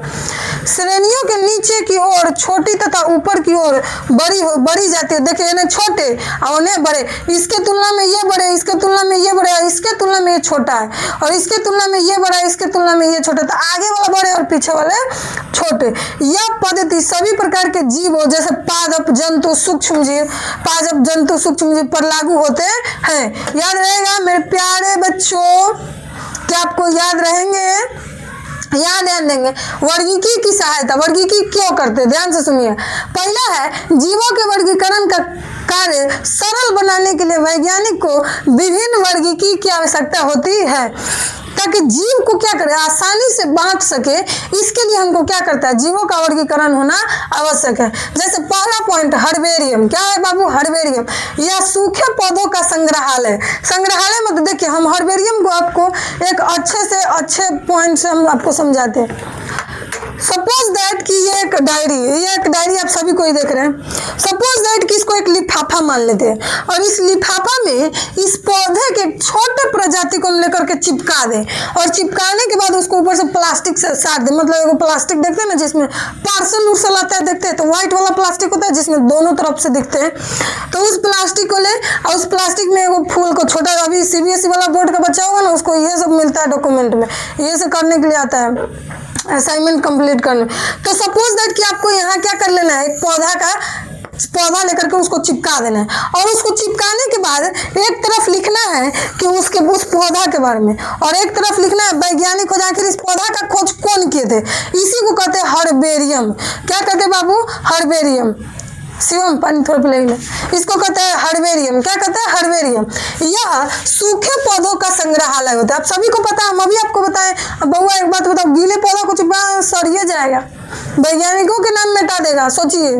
Speaker 1: श्रेणियों के नीचे की ओर छोटी तथा ऊपर की ओर बड़ी जाती है। देखिए ना, छोटे और उन्हें बड़े, इसके तुलना में ये बड़े, इसके तुलना में ये बड़े, इसके तुलना में ये छोटा है, और इसके तुलना में ये बड़ा है, इसके तुलना में ये छोटा। तो आगे वाला बड़े और पीछे वाले छोटे। यह पद्धति सभी प्रकार के जीवों जैसे पादप जंतु सूक्ष्म जीव पर लागू होते हैं। याद रहेगा मेरे प्यारे बच्चों, क्या आपको याद रहेंगे? यहाँ ध्यान देंगे, वर्गीकी की सहायता, वर्गीकी क्यों करते हैं, ध्यान से सुनिए। पहला है, जीवों के वर्गीकरण का कार्य सरल बनाने के लिए वैज्ञानिक को विभिन्न वर्गीकी की आवश्यकता होती है, ताकि जीव को क्या करे, आसानी से बांट सके। इसके लिए हमको क्या करता है, जीवों का वर्गीकरण होना आवश्यक है। जैसे पहला पॉइंट, हर्बेरियम। क्या है बाबू, हर्बेरियम? यह सूखे पौधों का संग्रहालय। संग्रहालय मतलब देखिए, हम हर्बेरियम को आपको एक अच्छे से अच्छे पॉइंट से हम आपको समझाते हैं। सपोज दैट कि ये एक डायरी आप सभी को ही देख रहे हैं। सपोज दैट कि इसको एक लिफाफा मान लेते हैं, और इस लिफाफा में इस पौधे के छोटे प्रजाति को हम लेकर के चिपका दें, और चिपकाने के बाद उसको ऊपर से प्लास्टिक से साट दें। मतलब एगो प्लास्टिक देखते हैं ना, जिसमें पार्सल उर्सल आता है, देखते हैं तो व्हाइट वाला प्लास्टिक होता है जिसमें दोनों तरफ से दिखते हैं। तो उस प्लास्टिक को ले, और उस प्लास्टिक में एगो फूल को, छोटा अभी सीबीएसई वाला बोर्ड का बच्चा होगा ना, उसको ये सब मिलता है डॉक्यूमेंट में, ये सब करने के लिए आता है असाइनमेंट कंप्लीट करने। तो सपोज दैट कि आपको यहाँ क्या कर लेना है, एक पौधा लेकर के उसको चिपका देना है, और उसको चिपकाने के बाद एक तरफ लिखना है कि उस पौधा के बारे में, और एक तरफ लिखना है वैज्ञानिक खोज आखिर इस पौधा का खोज कौन किए थे। इसी को कहते हैं हर्बेरियम। क्या कहते हैं बाबू, हर्बेरियम। शिवम पानी थोड़ा पिलाइए। इसको कहते हैं हर्बेरियम। क्या कहते हैं, हर्बेरियम। यह सूखे पौधों का संग्रहालय होता है। आप सभी को पता है, हम अभी आपको बताएं। अब बउआ एक बात बताओ, गीले पौधा को चिपका सड़िए जाएगा, वैज्ञानिकों के नाम मिटा देगा, सोचिए।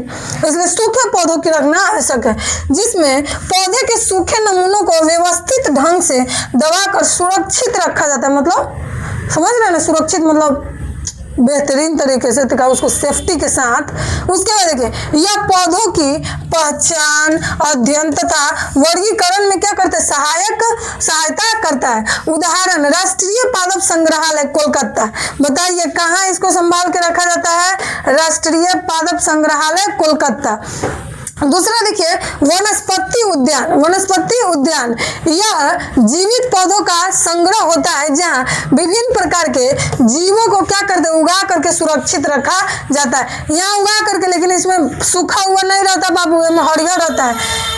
Speaker 1: इसलिए सूखे पौधों की रखना आवश्यक है, जिसमें पौधे के सूखे नमूनों को व्यवस्थित ढंग से दबाकर सुरक्षित रखा जाता है। मतलब समझ रहे हैं ना, सुरक्षित मतलब बेहतरीन तरीके से, तो उसको सेफ्टी के साथ। उसके बाद देखिए, यह पौधों की पहचान, अध्ययन तथा वर्गीकरण में क्या करते हैं, सहायता करता है। उदाहरण, राष्ट्रीय पादप संग्रहालय कोलकाता। बताइए कहाँ इसको संभाल के रखा जाता है, राष्ट्रीय पादप संग्रहालय कोलकाता। दूसरा देखिए, वनस्पति उद्यान। यह जीवित पौधों का संग्रह होता है, जहाँ विभिन्न प्रकार के जीवों को क्या करते हैं, उगा करके सुरक्षित रखा जाता है। यहाँ उगा करके, लेकिन इसमें सूखा हुआ नहीं रहता बाबू, इसमें हरियर रहता है।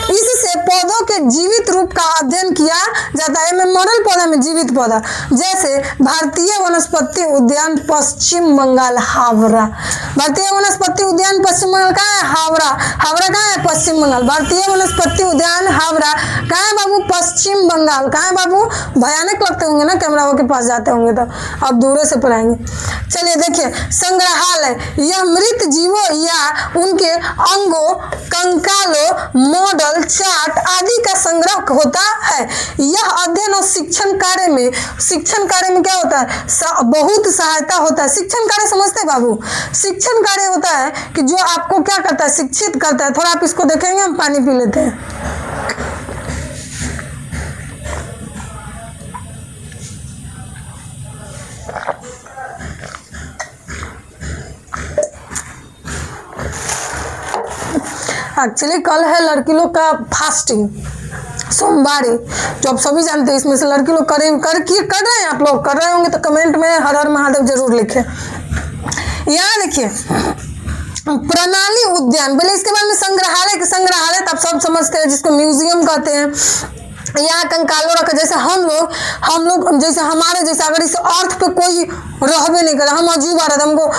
Speaker 1: इससे पौधों के जीवित रूप का अध्ययन किया जाता है। मरल पौधा में जीवित पौधा, जैसे भारतीय वनस्पति उद्यान पश्चिम बंगाल, हावड़ा। भारतीय वनस्पति उद्यान पश्चिम बंगाल कहाँ है, हावड़ा कहाँ है, पश्चिम बंगाल। भारतीय वनस्पति उद्यान हावड़ा कहाँ है बाबू, पश्चिम बंगाल। कहाँ है बाबू, भयानक लगते होंगे ना कैमरा के पास जाते होंगे तो, अब दूर से पढ़ाएंगे। चलिए देखिए, संग्रहालय, यह मृत जीवों या उनके अंगों, कंकालों, मॉडल, चार्ट आदि का संग्रह होता है। यह अध्ययन और शिक्षण कार्य में क्या होता है, बहुत सहायता होता है। शिक्षण कार्य समझते हैं बाबू, शिक्षण कार्य होता है कि जो आपको क्या करता है, शिक्षित करता है। थोड़ा आप इसको देखेंगे, हम पानी पी लेते हैं। एक्चुअली कल है लड़की लोग का फास्टिंग, सोमवारी, जो आप सभी जानते हैं। इसमें से लड़की लोग कर रहे हैं, आप लोग कर रहे होंगे तो कमेंट में हर हर महादेव जरूर लिखें। यहाँ देखिए, प्रणाली उद्यान, पहले इसके बाद में संग्रहालय तो आप सब समझते हैं, जिसको म्यूजियम कहते हैं। यहाँ कंकालों रखा, जैसे हम लोग जैसे हमारे जैसे, अगर इस अर्थ पे कोई रहबे नहीं करे, हम अजूबा रहते, हमको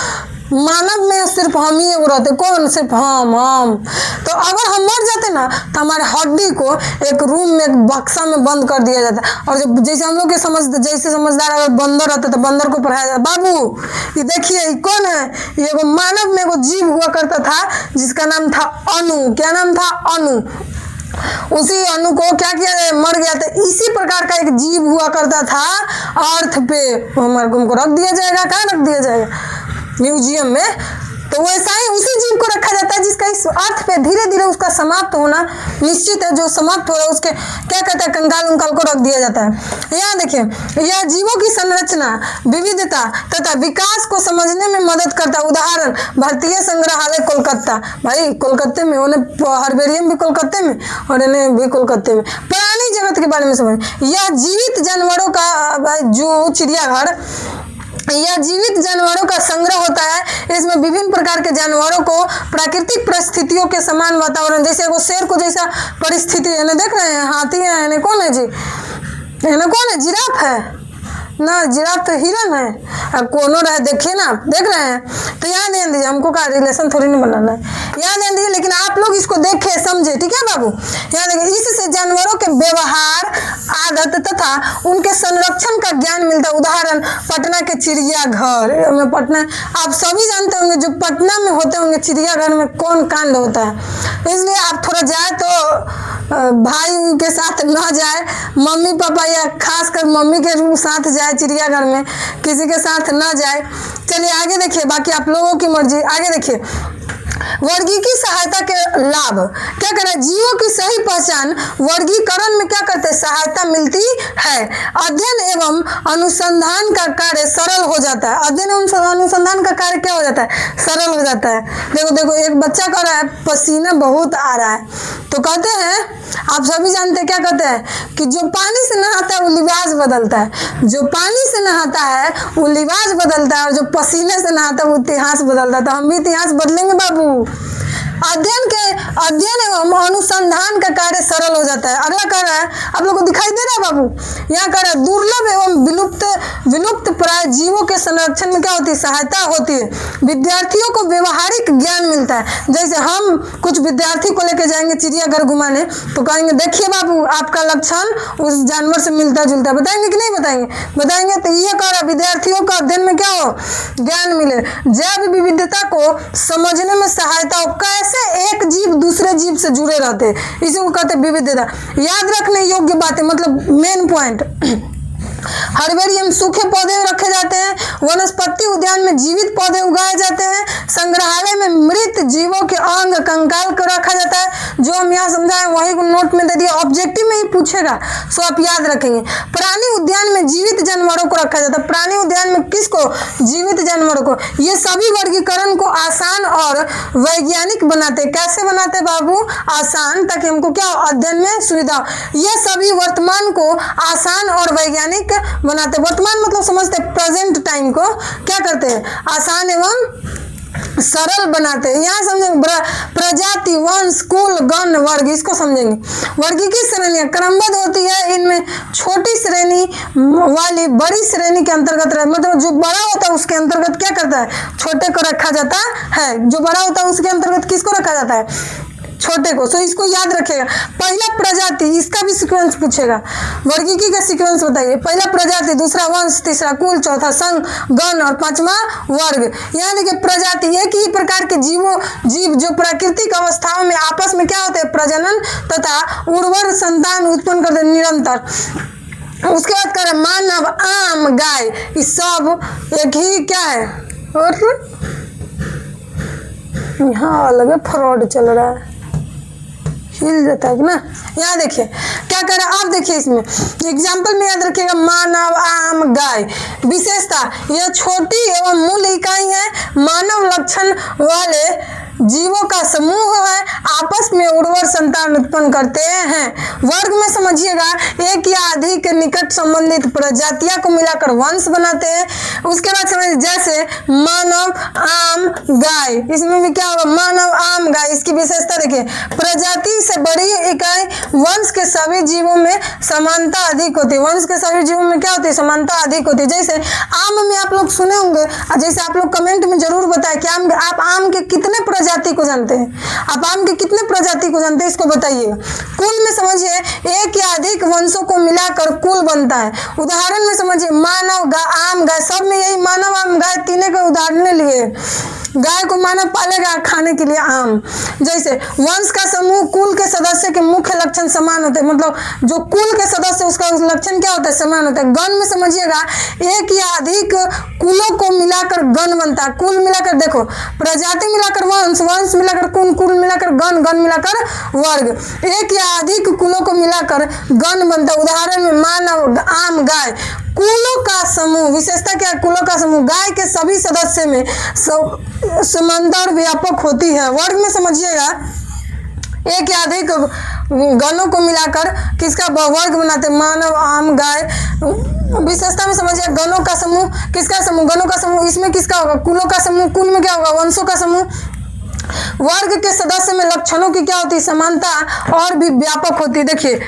Speaker 1: मानव में सिर्फ हम ही रहते, कौन, सिर्फ हम। तो अगर हम मर जाते ना, तो हमारे हड्डी को एक रूम में, एक बक्सा में बंद कर दिया जाता। और जब जैसे हम लोग के जैसे समझदार अगर बंदर रहते तो बंदर को पढ़ाया जाता, बाबू ये देखिए ये कौन है, ये मानव में एगो जीव हुआ करता था जिसका नाम था अनु। क्या नाम था, अनु। उसी अनु को क्या किया, मर गया था। इसी प्रकार का एक जीव हुआ करता था अर्थ पे, हमारे को रख दिया जाएगा, कहाँ रख दिया जाएगा, म्यूजियम में। तो तो वैसा ही उसी जीव को रखा जाता है जिसका इस अर्थ पे धीरे धीरे उसका समाप्त होना निश्चित है। जो समाप्त हो रहा है उसके क्या कहते हैं, कंकाल उंकाल को रख दिया जाता है। यहाँ देखिए, यह जीवों की संरचना, विविधता तथा विकास को समझने में मदद करता है। उदाहरण, भारतीय संग्रहालय कोलकाता, भाई कोलकाता में, उन्हें हर्बेरियम भी कोलकाता में और इन्हें भी कोलकाता में। प्राणी जगत के बारे में समझ, यह जीवित जानवरों का जू, चिड़ियाघर, यह जीवित जानवरों का संग्रह होता है। इसमें विभिन्न प्रकार के जानवरों को प्राकृतिक परिस्थितियों के समान वातावरण, जैसे वो शेर को जैसा परिस्थिति है ना, देख रहे हैं, हाथी है ना, कौन है जी, है ना, कौन है, जिराफ है ना, जिराफ तो हिरन है, अब कोनो रहे, देखिए ना, देख रहे हैं। तो यहाँ ध्यान दीजिए, हमको का रिलेशन थोड़ी नहीं बनाना है, यहाँ ध्यान दीजिए, लेकिन आप लोग इसको देखें समझे, ठीक है बाबू। यहाँ देखिए, इससे जानवरों के व्यवहार, आदत तथा उनके संरक्षण का ज्ञान मिलता है। उदाहरण, पटना के चिड़ियाघर में, पटना आप सभी जानते होंगे, जो पटना में होते होंगे चिड़ियाघर में कौन कांड होता है, इसलिए आप थोड़ा जाए तो भाई के साथ ना जाए, मम्मी पापा या खासकर मम्मी के साथ जाए चिड़ियाघर में, किसी के साथ ना जाए। चलिए आगे देखिए, बाकी आप लोगों की मर्जी। आगे देखिए, वर्गीकी सहायता के लाभ क्या करें, जीवों की सही पहचान वर्गीकरण में क्या करते हैं, सहायता मिलती है। अध्ययन एवं अनुसंधान का कार्य सरल हो जाता है। अध्ययन एवं अनुसंधान का कार्य क्या हो जाता है, सरल हो जाता है। देखो देखो, एक बच्चा कह रहा है पसीना बहुत आ रहा है, तो कहते हैं, आप सभी जानते हैं क्या कहते हैं, कि जो पानी से नहाता है वो लिबास बदलता है। जो पानी से नहाता है वो लिबास बदलता है, और जो पसीने से नहाता है वो इतिहास बदलता है। तो हम भी इतिहास बदलेंगे बाबू। अध्ययन एवं अनुसंधान का कार्य सरल हो जाता है। अगला कह रहा है, आप लोगों को दिखाई दे रहा है बाबू, यहाँ कह रहा है दुर्लभ एवं विलुप्त प्राय जीवों के संरक्षण में क्या होती है, सहायता होती है। विद्यार्थियों को व्यवहारिक ज्ञान मिलता है। जैसे हम कुछ विद्यार्थी को लेकर जाएंगे चिड़ियाघर घुमाने, तो कहेंगे देखिए बाबू, आपका लक्षण उस जानवर से मिलता जुलता है, बताएंगे कि नहीं बताएंगे, बताएंगे। तो ये कह रहा है विद्यार्थियों का अध्ययन में क्या हो, ज्ञान मिले। जैव विविधता को समझने में सहायता हो, कैसे एक जीव दूसरे जीव से जुड़े रहते हैं, इसी को कहते हैं विविधता। याद रखने योग्य बातें, मतलब मेन पॉइंट, हर्बेरियम सूखे पौधे रखे जाते हैं, वनस्पति उद्यान में जीवित पौधे उगाए जाते हैं, संग्रहालय में मृत जीवों के अंग कंकाल को रखा जाता है। जो हम यहाँ समझाए वही नोट में दे दिया, ऑब्जेक्टिव में ही पूछेगा, सो आप याद रखेंगे। प्राणी उद्यान में जीवित जानवरों को रखा जाता है। प्राणी उद्यान में किसको, जीवित जानवरों को। ये सभी वर्गीकरण को आसान और वैज्ञानिक बनाते। कैसे बनाते बाबू, आसान, ताकि हमको क्या अध्ययन में सुविधा हो। ये सभी वर्तमान को आसान और वैज्ञानिक बनाते। वर्तमान मतलब समझते प्रेजेंट टाइम को क्या करते हैं, आसान एवं सरल बनाते हैं। यहाँ समझेंगे प्रजाति, वंश, कुल, गण, वर्ग, इसको समझेंगे। वर्गीकृत श्रेणियां क्रमबद्ध होती है। इनमें छोटी श्रेणी वाली बड़ी श्रेणी के अंतर्गत रहे, मतलब जो बड़ा होता है उसके अंतर्गत क्या करता है, छोटे को रखा जाता है। जो बड़ा होता है उसके अंतर्गत किसको रखा जाता है, छोटे को। सो इसको याद रखेगा। पहला प्रजाति, इसका भी सीक्वेंस पूछेगा, वर्गीकी का सीक्वेंस बताइए। पहला प्रजाति, दूसरा वंश, तीसरा कुल, चौथा संघ, गण और पांचवा वर्ग। यहाँ देखिए प्रजाति, एक ही प्रकार के जीव जो प्राकृतिक अवस्थाओं में आपस में क्या होते हैं, प्रजनन तथा उर्वर संतान उत्पन्न करते निरंतर। उसके बाद कर मानव, आम, गाय, ये सब एक ही क्या है, और यहाँ अलग फ्रॉड चल रहा है, हिल जाता है ना। यहाँ देखिए क्या कर रहा है, आप देखिए इसमें एग्जाम्पल में याद रखिएगा, मानव, आम, गाय। विशेषता, यह छोटी एवं मूल इकाई है। मानव लक्षण वाले जीवों का समूह है, आपस में उर्वर संतान उत्पन्न करते हैं। वर्ग में समझिएगा, एक या अधिक निकट संबंधित प्रजातियां को मिलाकर वंश बनाते हैं। उसके बाद समझिए, जैसे मानव, आम, गाय, इसमें भी क्या होगा, मानव, आम, गाय। इसकी विशेषता देखिए, प्रजाति से बड़ी इकाई, वंश के सभी जीवों में समानता अधिक होती है। वंश के सभी जीवों में क्या होती है, समानता अधिक होती है। जैसे आम में आप लोग सुने होंगे, जैसे आप लोग कमेंट में जरूर बताएं कि आप आम के कितने प्रजाति को जानते हैं, आप आम के कितने प्रजाति को जानते हैं, इसको बताइए। कुल में समझिए, एक या अधिक वंशों को मिलाकर कुल बनता है। उदाहरण में समझिए, मानव, आम, गाय, सब में यही मानव, आम, गाय तीनों के उदाहरण लिए। गाय को मानव पालेगा खाने के लिए आम। जैसे वंश का समूह कुल के सदस्य के मुख्य लक्षण समान होते हैं, मतलब जो कुल के सदस्य उसका लक्षण क्या होता है, समान होता है। गण में समझिएगा एक या अधिक कुलों को मिलाकर गण बनता है। कुल मिलाकर देखो, प्रजाति मिलाकर वंश, वंश मिलाकर कुल, कुल मिलाकर गण, गण मिलाकर वर्ग। एक या अधिक कुलों को मिलाकर गण बनता है। उदाहरण में मानव, आम, गाय। कुलों का समूह, विशेषता क्या है, कुलों का समूह गाय के सभी सदस्य में समानता और व्यापक होती है। वर्ग में समझिएगा एक या अधिक गणों को मिलाकर किसका वर्ग बनाते हैं, मानव, आम, गाय। विशेषता में समझिए गणों का समूह, किसका समूह, गणों का समूह। इसमें किसका होगा, कुलों का समूह। कुल में क्या होगा, वंशों का समूह। वर्ग के सदस्य में लक्षणों की क्या होती है, समानता और भी व्यापक होती है। देखिए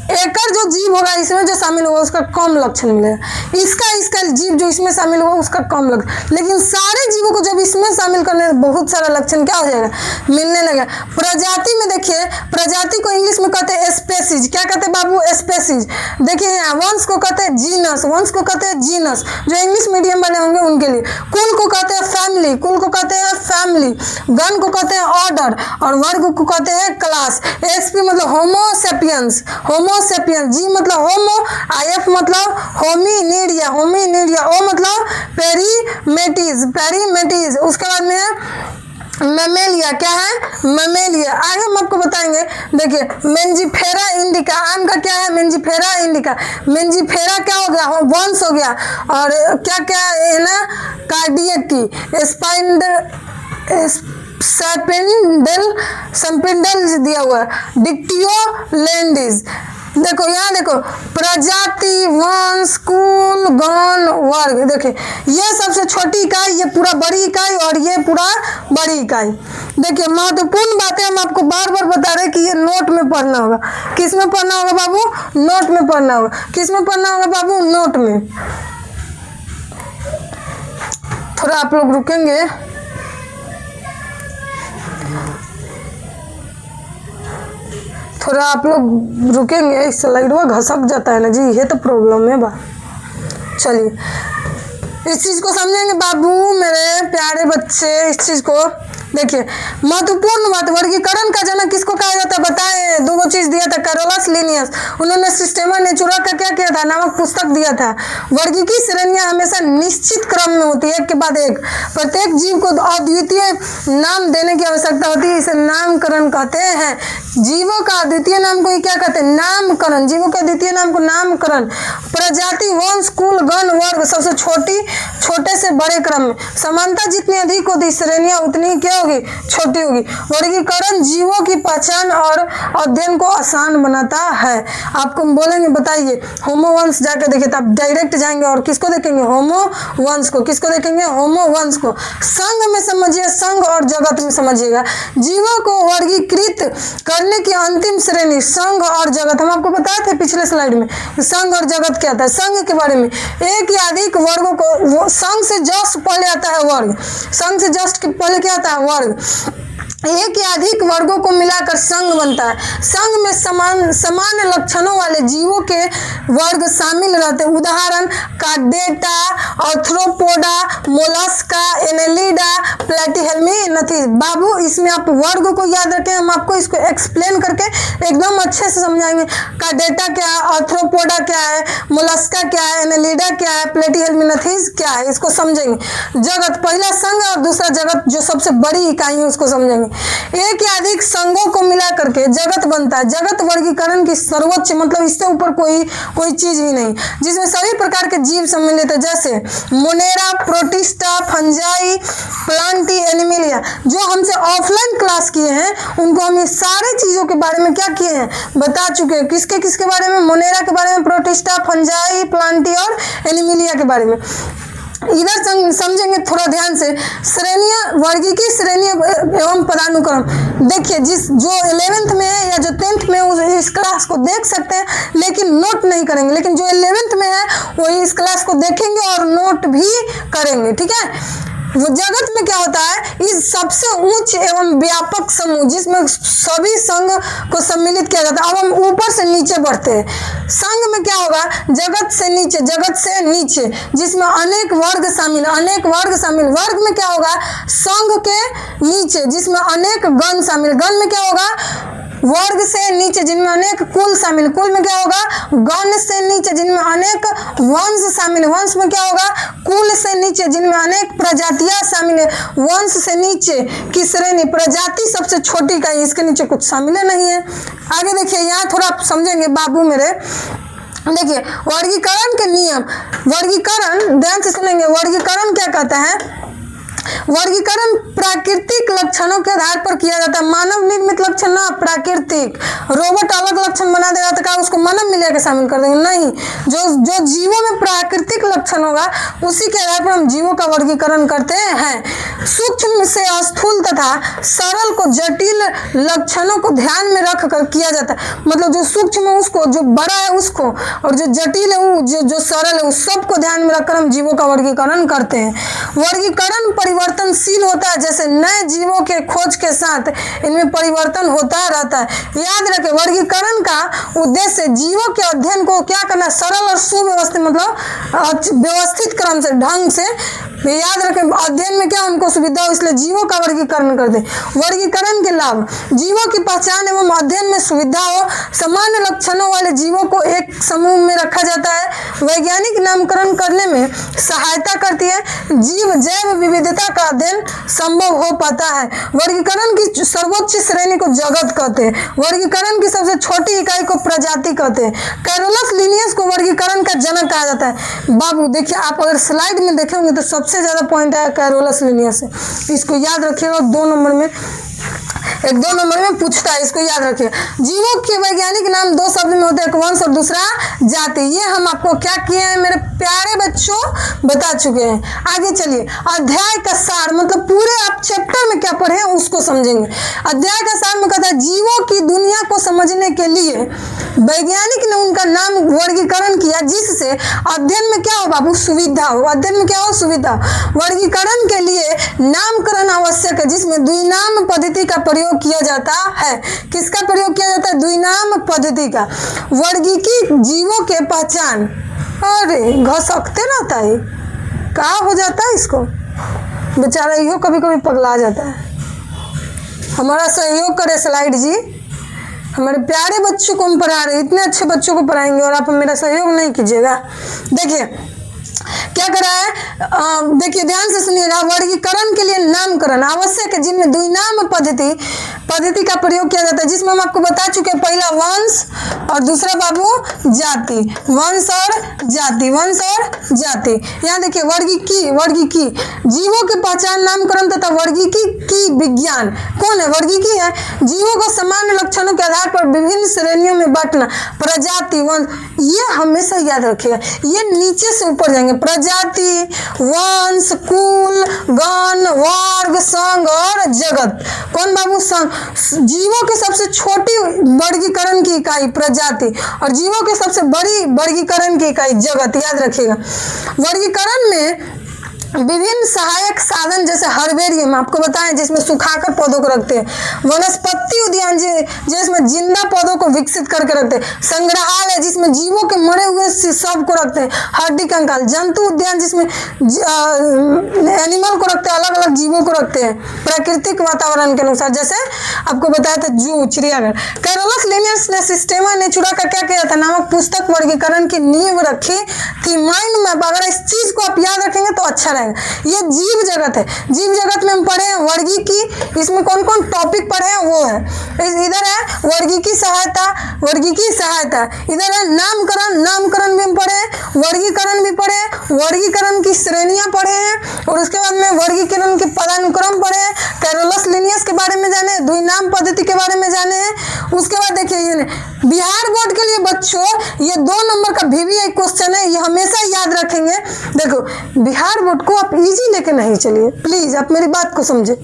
Speaker 1: एकल जो जीव होगा इसमें जो शामिल होगा उसका कम लक्षण मिलेगा, इसका जीव जो इसमें शामिल होगा उसका कम लक्षण। लेकिन सारे जीवों को जब इसमें शामिल करने बहुत सारा लक्षण क्या हो जाएगा, मिलने लगेगा। प्रजाति में देखिए, प्रजाति को इंग्लिश में कहते हैं स्पेसीज। क्या कहते हैं बाबू, स्पेसीज। देखिए यहाँ वंश को कहते हैं जीनस, वंश को कहते हैं जीनस, जो इंग्लिश मीडियम वाले होंगे उनके लिए। कुल को कहते हैं फैमिली, कुल को कहते हैं फैमिली। गण को कहते हैं ऑर्डर और वर्ग को कहते हैं क्लास। एसपी मतलब होमोसेपियंस, होमोसेपियंस। जी मतलब होमो, आईएफ मतलब होमिनिडिया, होमिनिडिया। ओ मतलब पेरीमेटिस, पेरीमेटिस। उसके बाद में है मैमेलिया। क्या है, मैमेलिया। आगे हम आपको बताएंगे। देखिए मेंजिफेरा इंडिका, आम का क्या है, मेंजिफेरा इंडिका। मेंजिफेरा क्या हो गया, वंश हो गया। और क्या क्या है ना, कार्डियक की संपिंडल दिया हुआ है। डिक्टियोलैंडिस। देखो यहाँ देखो, प्रजाति, वंश, कुल, गण, वर्ग। देखिए ये सबसे छोटी इकाई, ये पूरा बड़ी इकाई और ये पूरा बड़ी इकाई। देखिए महत्वपूर्ण बातें हम आपको बार बार बता रहे हैं कि ये नोट में पढ़ना होगा। किस में पढ़ना होगा बाबू, नोट में पढ़ना होगा। किस में पढ़ना होगा बाबू, नोट में। थोड़ा आप लोग रुकेंगे, थोड़ा आप लोग रुकेंगे, इस स्लाइड में घसक जाता है ना जी, ये तो प्रॉब्लम है बा। चलिए इस चीज को समझेंगे बाबू मेरे प्यारे बच्चे, इस चीज को देखिए। महत्वपूर्ण बात, वर्गीकरण का जनक किसको कहा जाता है, बताए। दो चीज दिया था, कैरोलस लिनियस। उन्होंने सिस्टेमा नेचुरा का क्या किया था, नामक पुस्तक दिया था। वर्गीकी श्रेणियां हमेशा निश्चित क्रम में होती है, एक के बाद एक। प्रत्येक जीव को अद्वितीय नाम देने की आवश्यकता होती है, इसे नामकरण कहते हैं। जीवों का अद्वितीय नाम को क्या कहते हैं, नामकरण। जीवों के अद्वितीय नाम को नामकरण। प्रजाति, वंश, कुल, गण, वर्ग सबसे छोटे से बड़े क्रम में। समानता जितनी अधिक होती, श्रेणियां उतनी क्या होगी, छोटी होगी। वर्गीकरण जीवों की पहचान और अध्ययन को आसान बनाता है। आपको बोलेंगे बताइए होमो वंश, जाकर देखिए तो आप डायरेक्ट जाएंगे और किसको देखेंगे, होमो वंश को। किसको देखेंगे, होमो वंश को। संघ में समझिए, संघ और जगत में समझिएगा। जीवों को वर्गीकृत करने की अंतिम श्रेणी संघ और जगत। हम आपको बताए थे पिछले स्लाइड में संघ और जगत क्या था। संघ के बारे में एक या अधिक वर्गों को, संघ से जस्ट पहले आता है वर्ग, संघ से जस्ट पहले क्या आता है, वर्ग। एक या अधिक वर्गों को मिलाकर संघ बनता है। संघ में समान लक्षणों वाले जीवों के वर्ग शामिल रहते हैं। उदाहरण कार्डेटा, आर्थ्रोपोडा, मोलस्का, एनेलिडा, प्लेटिहेल्मिनथीज। बाबू इसमें आप वर्ग को याद रखें, हम आपको इसको एक्सप्लेन करके एकदम अच्छे से समझाएंगे। कार्डेटा क्या है, आर्थ्रोपोडा क्या है, मोलस्का क्या है, एनेलिडा क्या है, प्लेटिहेल्मिनथीज क्या है, इसको समझेंगे। जगत, पहला संघ और दूसरा जगत, जो सबसे बड़ी इकाई है उसको समझेंगे। एक या अधिक संघों को मिला करके जगत बनता है। जगत वर्गीकरण की सर्वोच्च, मतलब इससे ऊपर कोई चीज ही नहीं, जिसमें सभी प्रकार के जीव सम्मिलित है, जैसे Monera, protista, fungi, Plantae, Animalia. जो हमसे ऑफलाइन क्लास किए हैं उनको हम ये सारे चीजों के बारे में क्या किए हैं, बता चुके हैं। किसके किसके बारे में, मोनेरा के बारे में, प्रोटिस्टा, फंजाई, प्लांटी और एनिमिलिया के बारे में। इधर समझेंगे थोड़ा ध्यान से। श्रेणियां, वर्गीकी श्रेणी एवं पदानुक्रम। देखिए जो 11th में है या जो 10th में है इस क्लास को देख सकते हैं, लेकिन नोट नहीं करेंगे। लेकिन जो 11th में है वो इस क्लास को देखेंगे और नोट भी करेंगे, ठीक है। जगत में क्या होता है, इस सबसे उच्च एवं व्यापक समूह जिसमें सभी संघ को सम्मिलित किया जाता है। अब हम ऊपर से नीचे बढ़ते हैं। संघ में क्या होगा, जगत से नीचे जिसमें अनेक वर्ग शामिल, वर्ग में क्या होगा, संघ के नीचे जिसमें अनेक गण शामिल, गण में क्या होगा, वर्ग से नीचे जिनमें अनेक कुल शामिल, कुल में क्या होगा, गण से नीचे जिनमें अनेक वंश शामिल, वंश में क्या होगा, कुल से नीचे जिनमें अनेक प्रजातियां शामिल है, वंश से नीचे की श्रेणी, प्रजाति सबसे छोटी का, इसके नीचे कुछ शामिल नहीं है। आगे देखिए, यहाँ थोड़ा आप समझेंगे बाबू मेरे। देखिए वर्गीकरण के नियम, वर्गीकरण ध्यान से सुनेंगे। वर्गीकरण क्या कहता है, वर्गीकरण प्राकृतिक लक्षणों के आधार पर किया जाता है। मानव निर्मित लक्षण ना, प्राकृतिक। रोबोट अलग लक्षण बना देगा तो क्या उसको मानव मिला के शामिल कर देंगे, नहीं। जो जीवों में प्राकृतिक लक्षण होगा उसी के आधार पर हम जीवों का वर्गीकरण करते हैं। सूक्ष्म से स्थूल तथा सरल को जटिल लक्षणों को ध्यान में रख कर किया जाता है। मतलब जो सूक्ष्म है उसको, जो बड़ा है उसको, और जो जटिल है वो, जो सरल है उस सबको ध्यान में रखकर हम जीवों का वर्गीकरण करते हैं। वर्गीकरण परिवर्तनशील होता है, जैसे नए जीवों के खोज के साथ इनमें परिवर्तन होता रहता है। याद रखें, वर्गीकरण का उद्देश्य जीवों के अध्ययन को क्या करना, सरल और सुव्यवस्थित, मतलब व्यवस्थित क्रम से, ढंग से। याद रखें, अध्ययन में क्या उनको सुविधा हो, इसलिए जीवों का वर्गीकरण करते। वर्गीकरण के लाभ, जीवों की पहचान एवं अध्ययन में सुविधा हो, सामान्य लक्षणों वाले जीवों को एक समूह में रखा जाता है, वैज्ञानिक नामकरण करने में सहायता करती है, जीव जैव विविधता का अध्ययन संभव हो पाता है। वर्गीकरण की सर्वोच्च श्रेणी को जगत कहते हैं, वर्गीकरण की सबसे छोटी इकाई को प्रजाति कहते हैं। कैरोलस लिनियस को वर्गीकरण का जनक कहा जाता है। बाबू देखिए, आप अगर स्लाइड में देखेंगे तो सबसे ज्यादा पॉइंट आया कैरोलस लिनियस से, इसको याद रखिएगा। 2 नंबर में पूछता है, इसको याद रखिए। जीवों के वैज्ञानिक नाम 2 शब्द में होते हैं, एक वंश और दूसरा जाति। ये हम आपको क्या किए हैं मेरे प्यारे बच्चों, बता चुके हैं। आगे चलिए, अध्याय का सार, मतलब पूरे आप चैप्टर में क्या पढ़े हैं उसको समझेंगे। अध्याय का सार में कहता है, जीवों की दुनिया को समझने के लिए वैज्ञानिक ने उनका नाम वर्गीकरण किया, जिससे अध्ययन में क्या हो बाबू, सुविधा हो। अध्ययन में क्या हो, सुविधा। वर्गीकरण के लिए नामकरण आवश्यक है, जिसमें द्विनाम पद्धति का प्रयोग किया जाता है। किसका प्रयोग किया जाता है, द्विनाम पद्धति का। वर्गीकी जीवों के पहचान, अरे घसकते रहता है, क्या हो जाता है इसको, बेचारा यो कभी कभी पगला जाता है। हमारा सहयोग करे स्लाइड जी, हमारे प्यारे बच्चों को हम पढ़ा रहे, इतने अच्छे बच्चों को पढ़ाएंगे और आप मेरा सहयोग नहीं कीजिएगा। देखिए क्या करा है, देखिए ध्यान से सुनिएगा। वर्गीकरण के लिए नामकरण आवश्यक है, जिनमें द्विनाम पद्धति का प्रयोग किया जाता है, जिसमें हम आपको बता चुके हैं, पहला वंश और दूसरा बाबू जाति। वंश और जाति। यहाँ देखिए, वर्गीकी जीवों के पहचान, नामकरण तथा वर्गीकी की विज्ञान। कौन है, वर्गीकी है। जीवों को सामान्य लक्षणों के आधार पर विभिन्न श्रेणियों में बांटना, प्रजाति, वंश। ये हमेशा याद रखिएगा, ये नीचे से ऊपर जाएंगे, प्रजाति, वंश, कुल, गण, वर्ग, संघ और जगत। कौन बाबू, संघ। जीवों के सबसे छोटी वर्गीकरण की इकाई प्रजाति और जीवों के सबसे बड़ी वर्गीकरण की इकाई जगत, याद रखिएगा। वर्गीकरण में विभिन्न सहायक साधन जैसे हर्बेरियम आपको बताएं, जिसमें सुखाकर पौधों को रखते हैं, वनस्पति उद्यान जिसमें जिंदा पौधों को विकसित करके रखते हैं, संग्रहालय जिसमें जीवों के मरे हुए सब को रखते हैं, हड्डी कंकाल, जंतु उद्यान जिसमें एनिमल को रखते हैं, अलग अलग जीवों को रखते हैं प्राकृतिक वातावरण के अनुसार, जैसे आपको बताया था जू, चिड़ियाघर। कैरोलस लिनियस ने सिस्टेमा नेचुरा का क्या किया था नामक पुस्तक वर्गीकरण की नींव रखी थी। माइंड मैप, अगर इस चीज को आप याद रखेंगे तो अच्छा रहेगा। ये जीव जगत है, जीव जगत में हम पढ़े हैं वर्गीकी, इसमें कौन कौन टॉपिक पढ़े हैं वो है, इधर है वर्गीकी सहायता, इधर है नामकरण भी हम पढ़े, वर्गीकरण भी पढ़े, वर्गीकरण की श्रेणियां पढ़े हैं, और उसके बाद में वर्गीकरण के पदानुक्रम पढ़े, कैरोलस लिनियस के बारे में जाने, द्विनाम पद्धति के बारे में जाने हैं। उसके बाद देखिए, ये बिहार बोर्ड के लिए बच्चों ये 2 नंबर का VVI क्वेश्चन है, ये हमेशा याद रखेंगे। देखो बिहार बोर्ड को आप इजी लेके नहीं चलिए, प्लीज आप मेरी बात को समझे।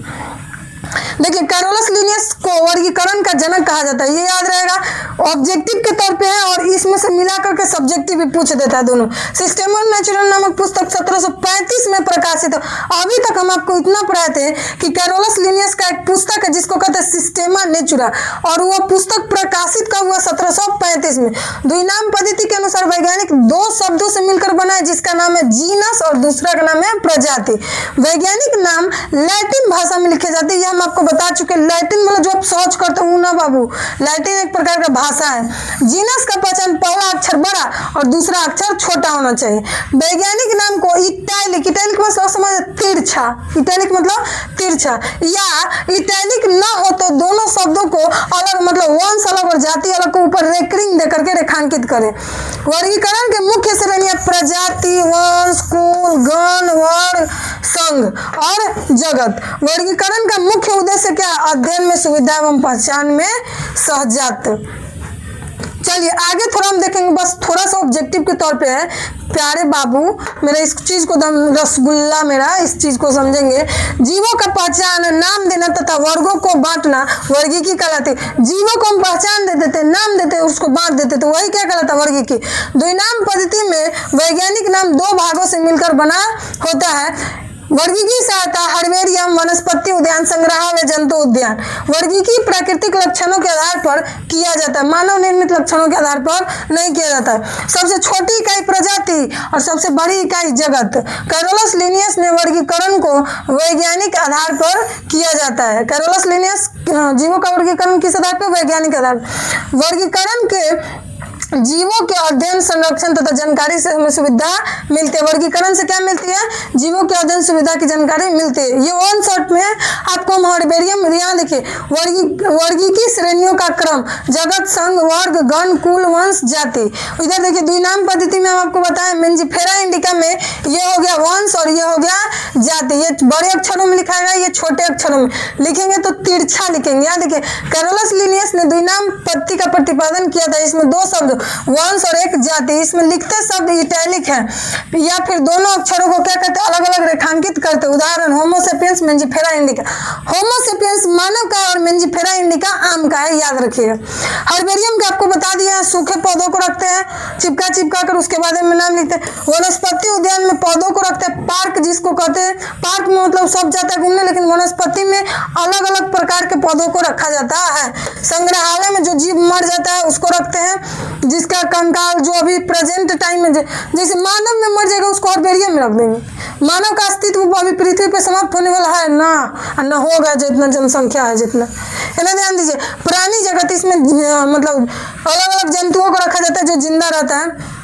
Speaker 1: देखिए कैरोलस लिनियस को वर्गीकरण का जनक कहा जाता है, ये याद रहेगा, ऑब्जेक्टिव के तौर पे है और इसमें से मिला करके सब्जेक्टिव भी पूछ देता है दोनों। सिस्टेमा नेचुरा नामक पुस्तक 1735 में प्रकाशित है। अभी तक हम आपको इतना पढ़ाए थे कि कैरोलस लिनियस का एक पुस्तक है जिसको कहते हैं सिस्टेमा नेचुरा, और वो पुस्तक प्रकाशित कब हुआ? 1735 में। द्विनाम पद्धति के अनुसार वैज्ञानिक दो शब्दों से मिलकर बना है जिसका नाम है जीनस और दूसरा का नाम है प्रजाति। वैज्ञानिक नाम लैटिन भाषा में लिखे जाते हैं, हम आपको बता चुके। लैटिन मतलब जो आप सर्च करते हो ना बाबू, लैटिन एक प्रकार का भाषा है। जीनस का पहचान पहला अक्षर बड़ा और दूसरा अक्षर छोटा होना चाहिए। वैज्ञानिक नाम को इटैलिक, इटैलिक मतलब समझ तिरछा, इटैलिक मतलब तिरछा, या इटैलिक ना हो तो दोनों शब्दों को अलग मतलब वंश अलग और जाति अलग को ऊपर रेकरिंग दे करके रेखांकित करें। वर्गीकरण के मुख्य श्रेणियां प्रजाति, वंश, कुल, गण, वर्ण, संघ और जगत। वर्गीकरण का मुख्य उद्देश्य क्या? अध्ययन में सुविधा एवं पहचान में सहजत। चलिए आगे थोड़ा हम देखेंगे, बस थोड़ा सा ऑब्जेक्टिव के तौर पे है। प्यारे बाबू मेरा इस चीज को रसगुल्ला मेरा इस चीज को समझेंगे। जीवों का पहचान, नाम देना तथा वर्गों को बांटना वर्गीकी कहलाती। जीवों को हम पहचान देते थे, नाम देते, उसको बांट देते तो वही क्या कहलाता? वर्गीकी। द्विनाम पद्धति में वैज्ञानिक नाम दो भागों से मिलकर बना होता है। वर्गीकी सहायता हर्बेरियम, वनस्पति उद्यान, संग्रहालय, जंतु उद्यान। वर्गीकी प्राकृतिक लक्षणों के आधार पर किया जाता है, मानव निर्मित लक्षणों के आधार पर नहीं किया जाता है। सबसे छोटी इकाई प्रजाति और सबसे बड़ी इकाई जगत। कैरोलस लिनियस ने वर्गीकरण को वैज्ञानिक आधार पर किया जाता है। कैरोलस लिनियस जीवों का वर्गीकरण किस आधार पर? वैज्ञानिक आधार। वर्गीकरण के जीवों के अध्ययन, संरक्षण तथा जानकारी से हमें सुविधा मिलती है। वर्गीकरण से क्या मिलती है? जीवों के अध्ययन सुविधा की जानकारी मिलती है। ये वन शॉट में है आपको हम हर्बेरियम, यहाँ देखिए वर्गीकी श्रेणियों का क्रम, जगत, संघ, वर्ग, गण, कुल, वंश, जाति। इधर देखिए द्विनाम पद्धति में हम आपको बताएं मेंजिफेरा इंडिका में ये हो गया वंश और ये हो गया जाति। ये बड़े अक्षरों में लिखा है, ये छोटे अक्षरों में लिखेंगे तो तिरछा लिखेंगे। यहाँ देखिए कैरोलस लिनियस ने द्विनाम पद्धति का प्रतिपादन किया था। इसमें दो शब्द वंश और एक जाति, इसमें लिखते शब्द इटैलिक है या फिर दोनों अक्षरों को क्या कहते हैं? अलग अलग रेखांकित करते। उदाहरण होमोसेपियंस, मेंजिफेरा इंडिका। होमोसेपियंस मानव का है और मेंजिफेरा इंडिका आम का है, याद रखिएगा। हर्बेरियम का आपको बता दिया है, सूखे पौधों को रखते हैं चिपका कर उसके बाद में नाम लिखते हैं। वनस्पति उद्यान में पौधों को रखते हैं। पार्क जिसको कहते हैं, पार्क में मतलब सब जाता है घूमने, लेकिन वनस्पति में अलग अलग प्रकार के पौधों को रखा जाता है। संग्रहालय में जो जीव मर जाता है उसको रखते हैं, जिसका कंकाल जो अभी प्रेजेंट टाइम में जैसे मानव में मर जाएगा उसको हर्बेरियम में रख देंगे। मानव का अस्तित्व अभी पृथ्वी पे समाप्त होने वाला है ना होगा जितना जनसंख्या है जितना, है ना। ध्यान दीजिए प्राणी जगत, इसमें मतलब अलग अलग जंतुओं को रखा जाता है जो जिंदा रहता है।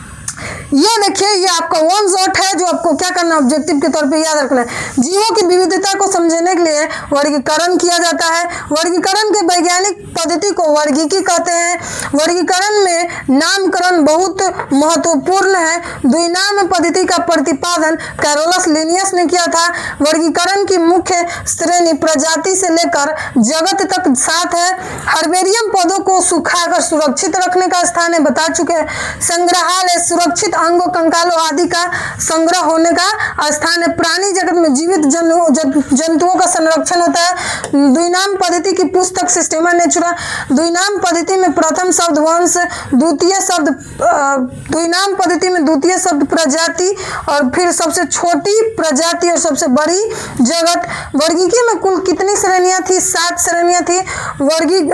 Speaker 1: ये देखिए ये आपका वन शॉट है जो आपको क्या करना है? ऑब्जेक्टिव के तौर पे याद रखना है। जीवों की विविधता को समझने के लिए वर्गीकरण किया जाता है। वर्गीकरण के वैज्ञानिक पद्धति को वर्गीकी कहते हैं। वर्गीकरण में नामकरण बहुत महत्वपूर्ण है। द्विनाम पद्धति का प्रतिपादन कैरोलस लिनियस ने किया था। वर्गीकरण की मुख्य श्रेणी प्रजाति से लेकर जगत तक साथ है। हर्बेरियम पौधों को सुखाकर सुरक्षित रखने का स्थान है, बता चुके हैं। संग्रहालय सुरक्षित अंगों, कंकालों आदि का संग्रह होने का स्थान है। प्राणी जगत में जीवित जंतुओं का संरक्षण होता है। द्विनाम पद्धति की पुस्तक सिस्टेमा नेचुरा। द्विनाम पद्धति में प्रथम शब्द वंश, द्वितीय शब्द द्विनाम पद्धति में द्वितीय शब्द प्रजाति और फिर सबसे छोटी प्रजाति और सबसे बड़ी जगत। वर्गीकी में कुल कितनी श्रेणियां थी? 7 श्रेणियां थी।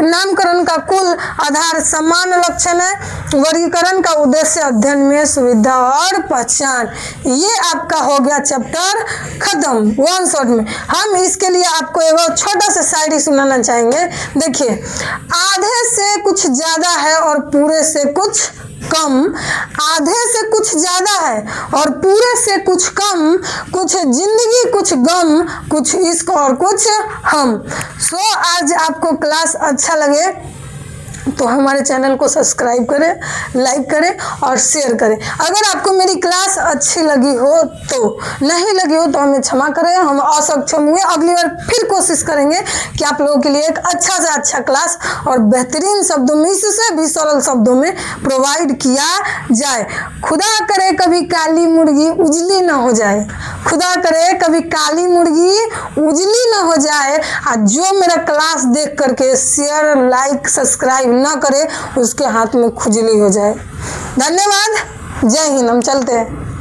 Speaker 1: नामकरण का कुल आधार समान लक्षण है। वर्गीकरण का उद्देश्य अध्ययन में सुविधा और पहचान। ये आपका हो गया चैप्टर खत्म वन शॉट में। हम इसके लिए आपको एक छोटा सा शायरी सुनाना चाहेंगे। देखिए आधे से कुछ ज्यादा है और पूरे से कुछ कम, आधे से कुछ ज्यादा है और पूरे से कुछ कम, कुछ जिंदगी कुछ गम, कुछ इश्क और कुछ हम। आज आपको क्लास अच्छा लगे तो हमारे चैनल को सब्सक्राइब करें, लाइक करें और शेयर करें। अगर आपको मेरी क्लास अच्छी लगी हो तो, नहीं लगी हो तो हमें क्षमा करें, हम असक्षम हुए। अगली बार फिर कोशिश करेंगे कि आप लोगों के लिए एक अच्छा से अच्छा क्लास और बेहतरीन शब्दों में, इससे भी सरल शब्दों में प्रोवाइड किया जाए। खुदा करे कभी काली मुर्गी उजली ना हो जाए, खुदा करे कभी काली मुर्गी उजली ना हो जाए। और जो मेरा क्लास देख करके शेयर, लाइक, सब्सक्राइब ना करे उसके हाथ में खुजली हो जाए। धन्यवाद। जय हिंद। हम चलते हैं।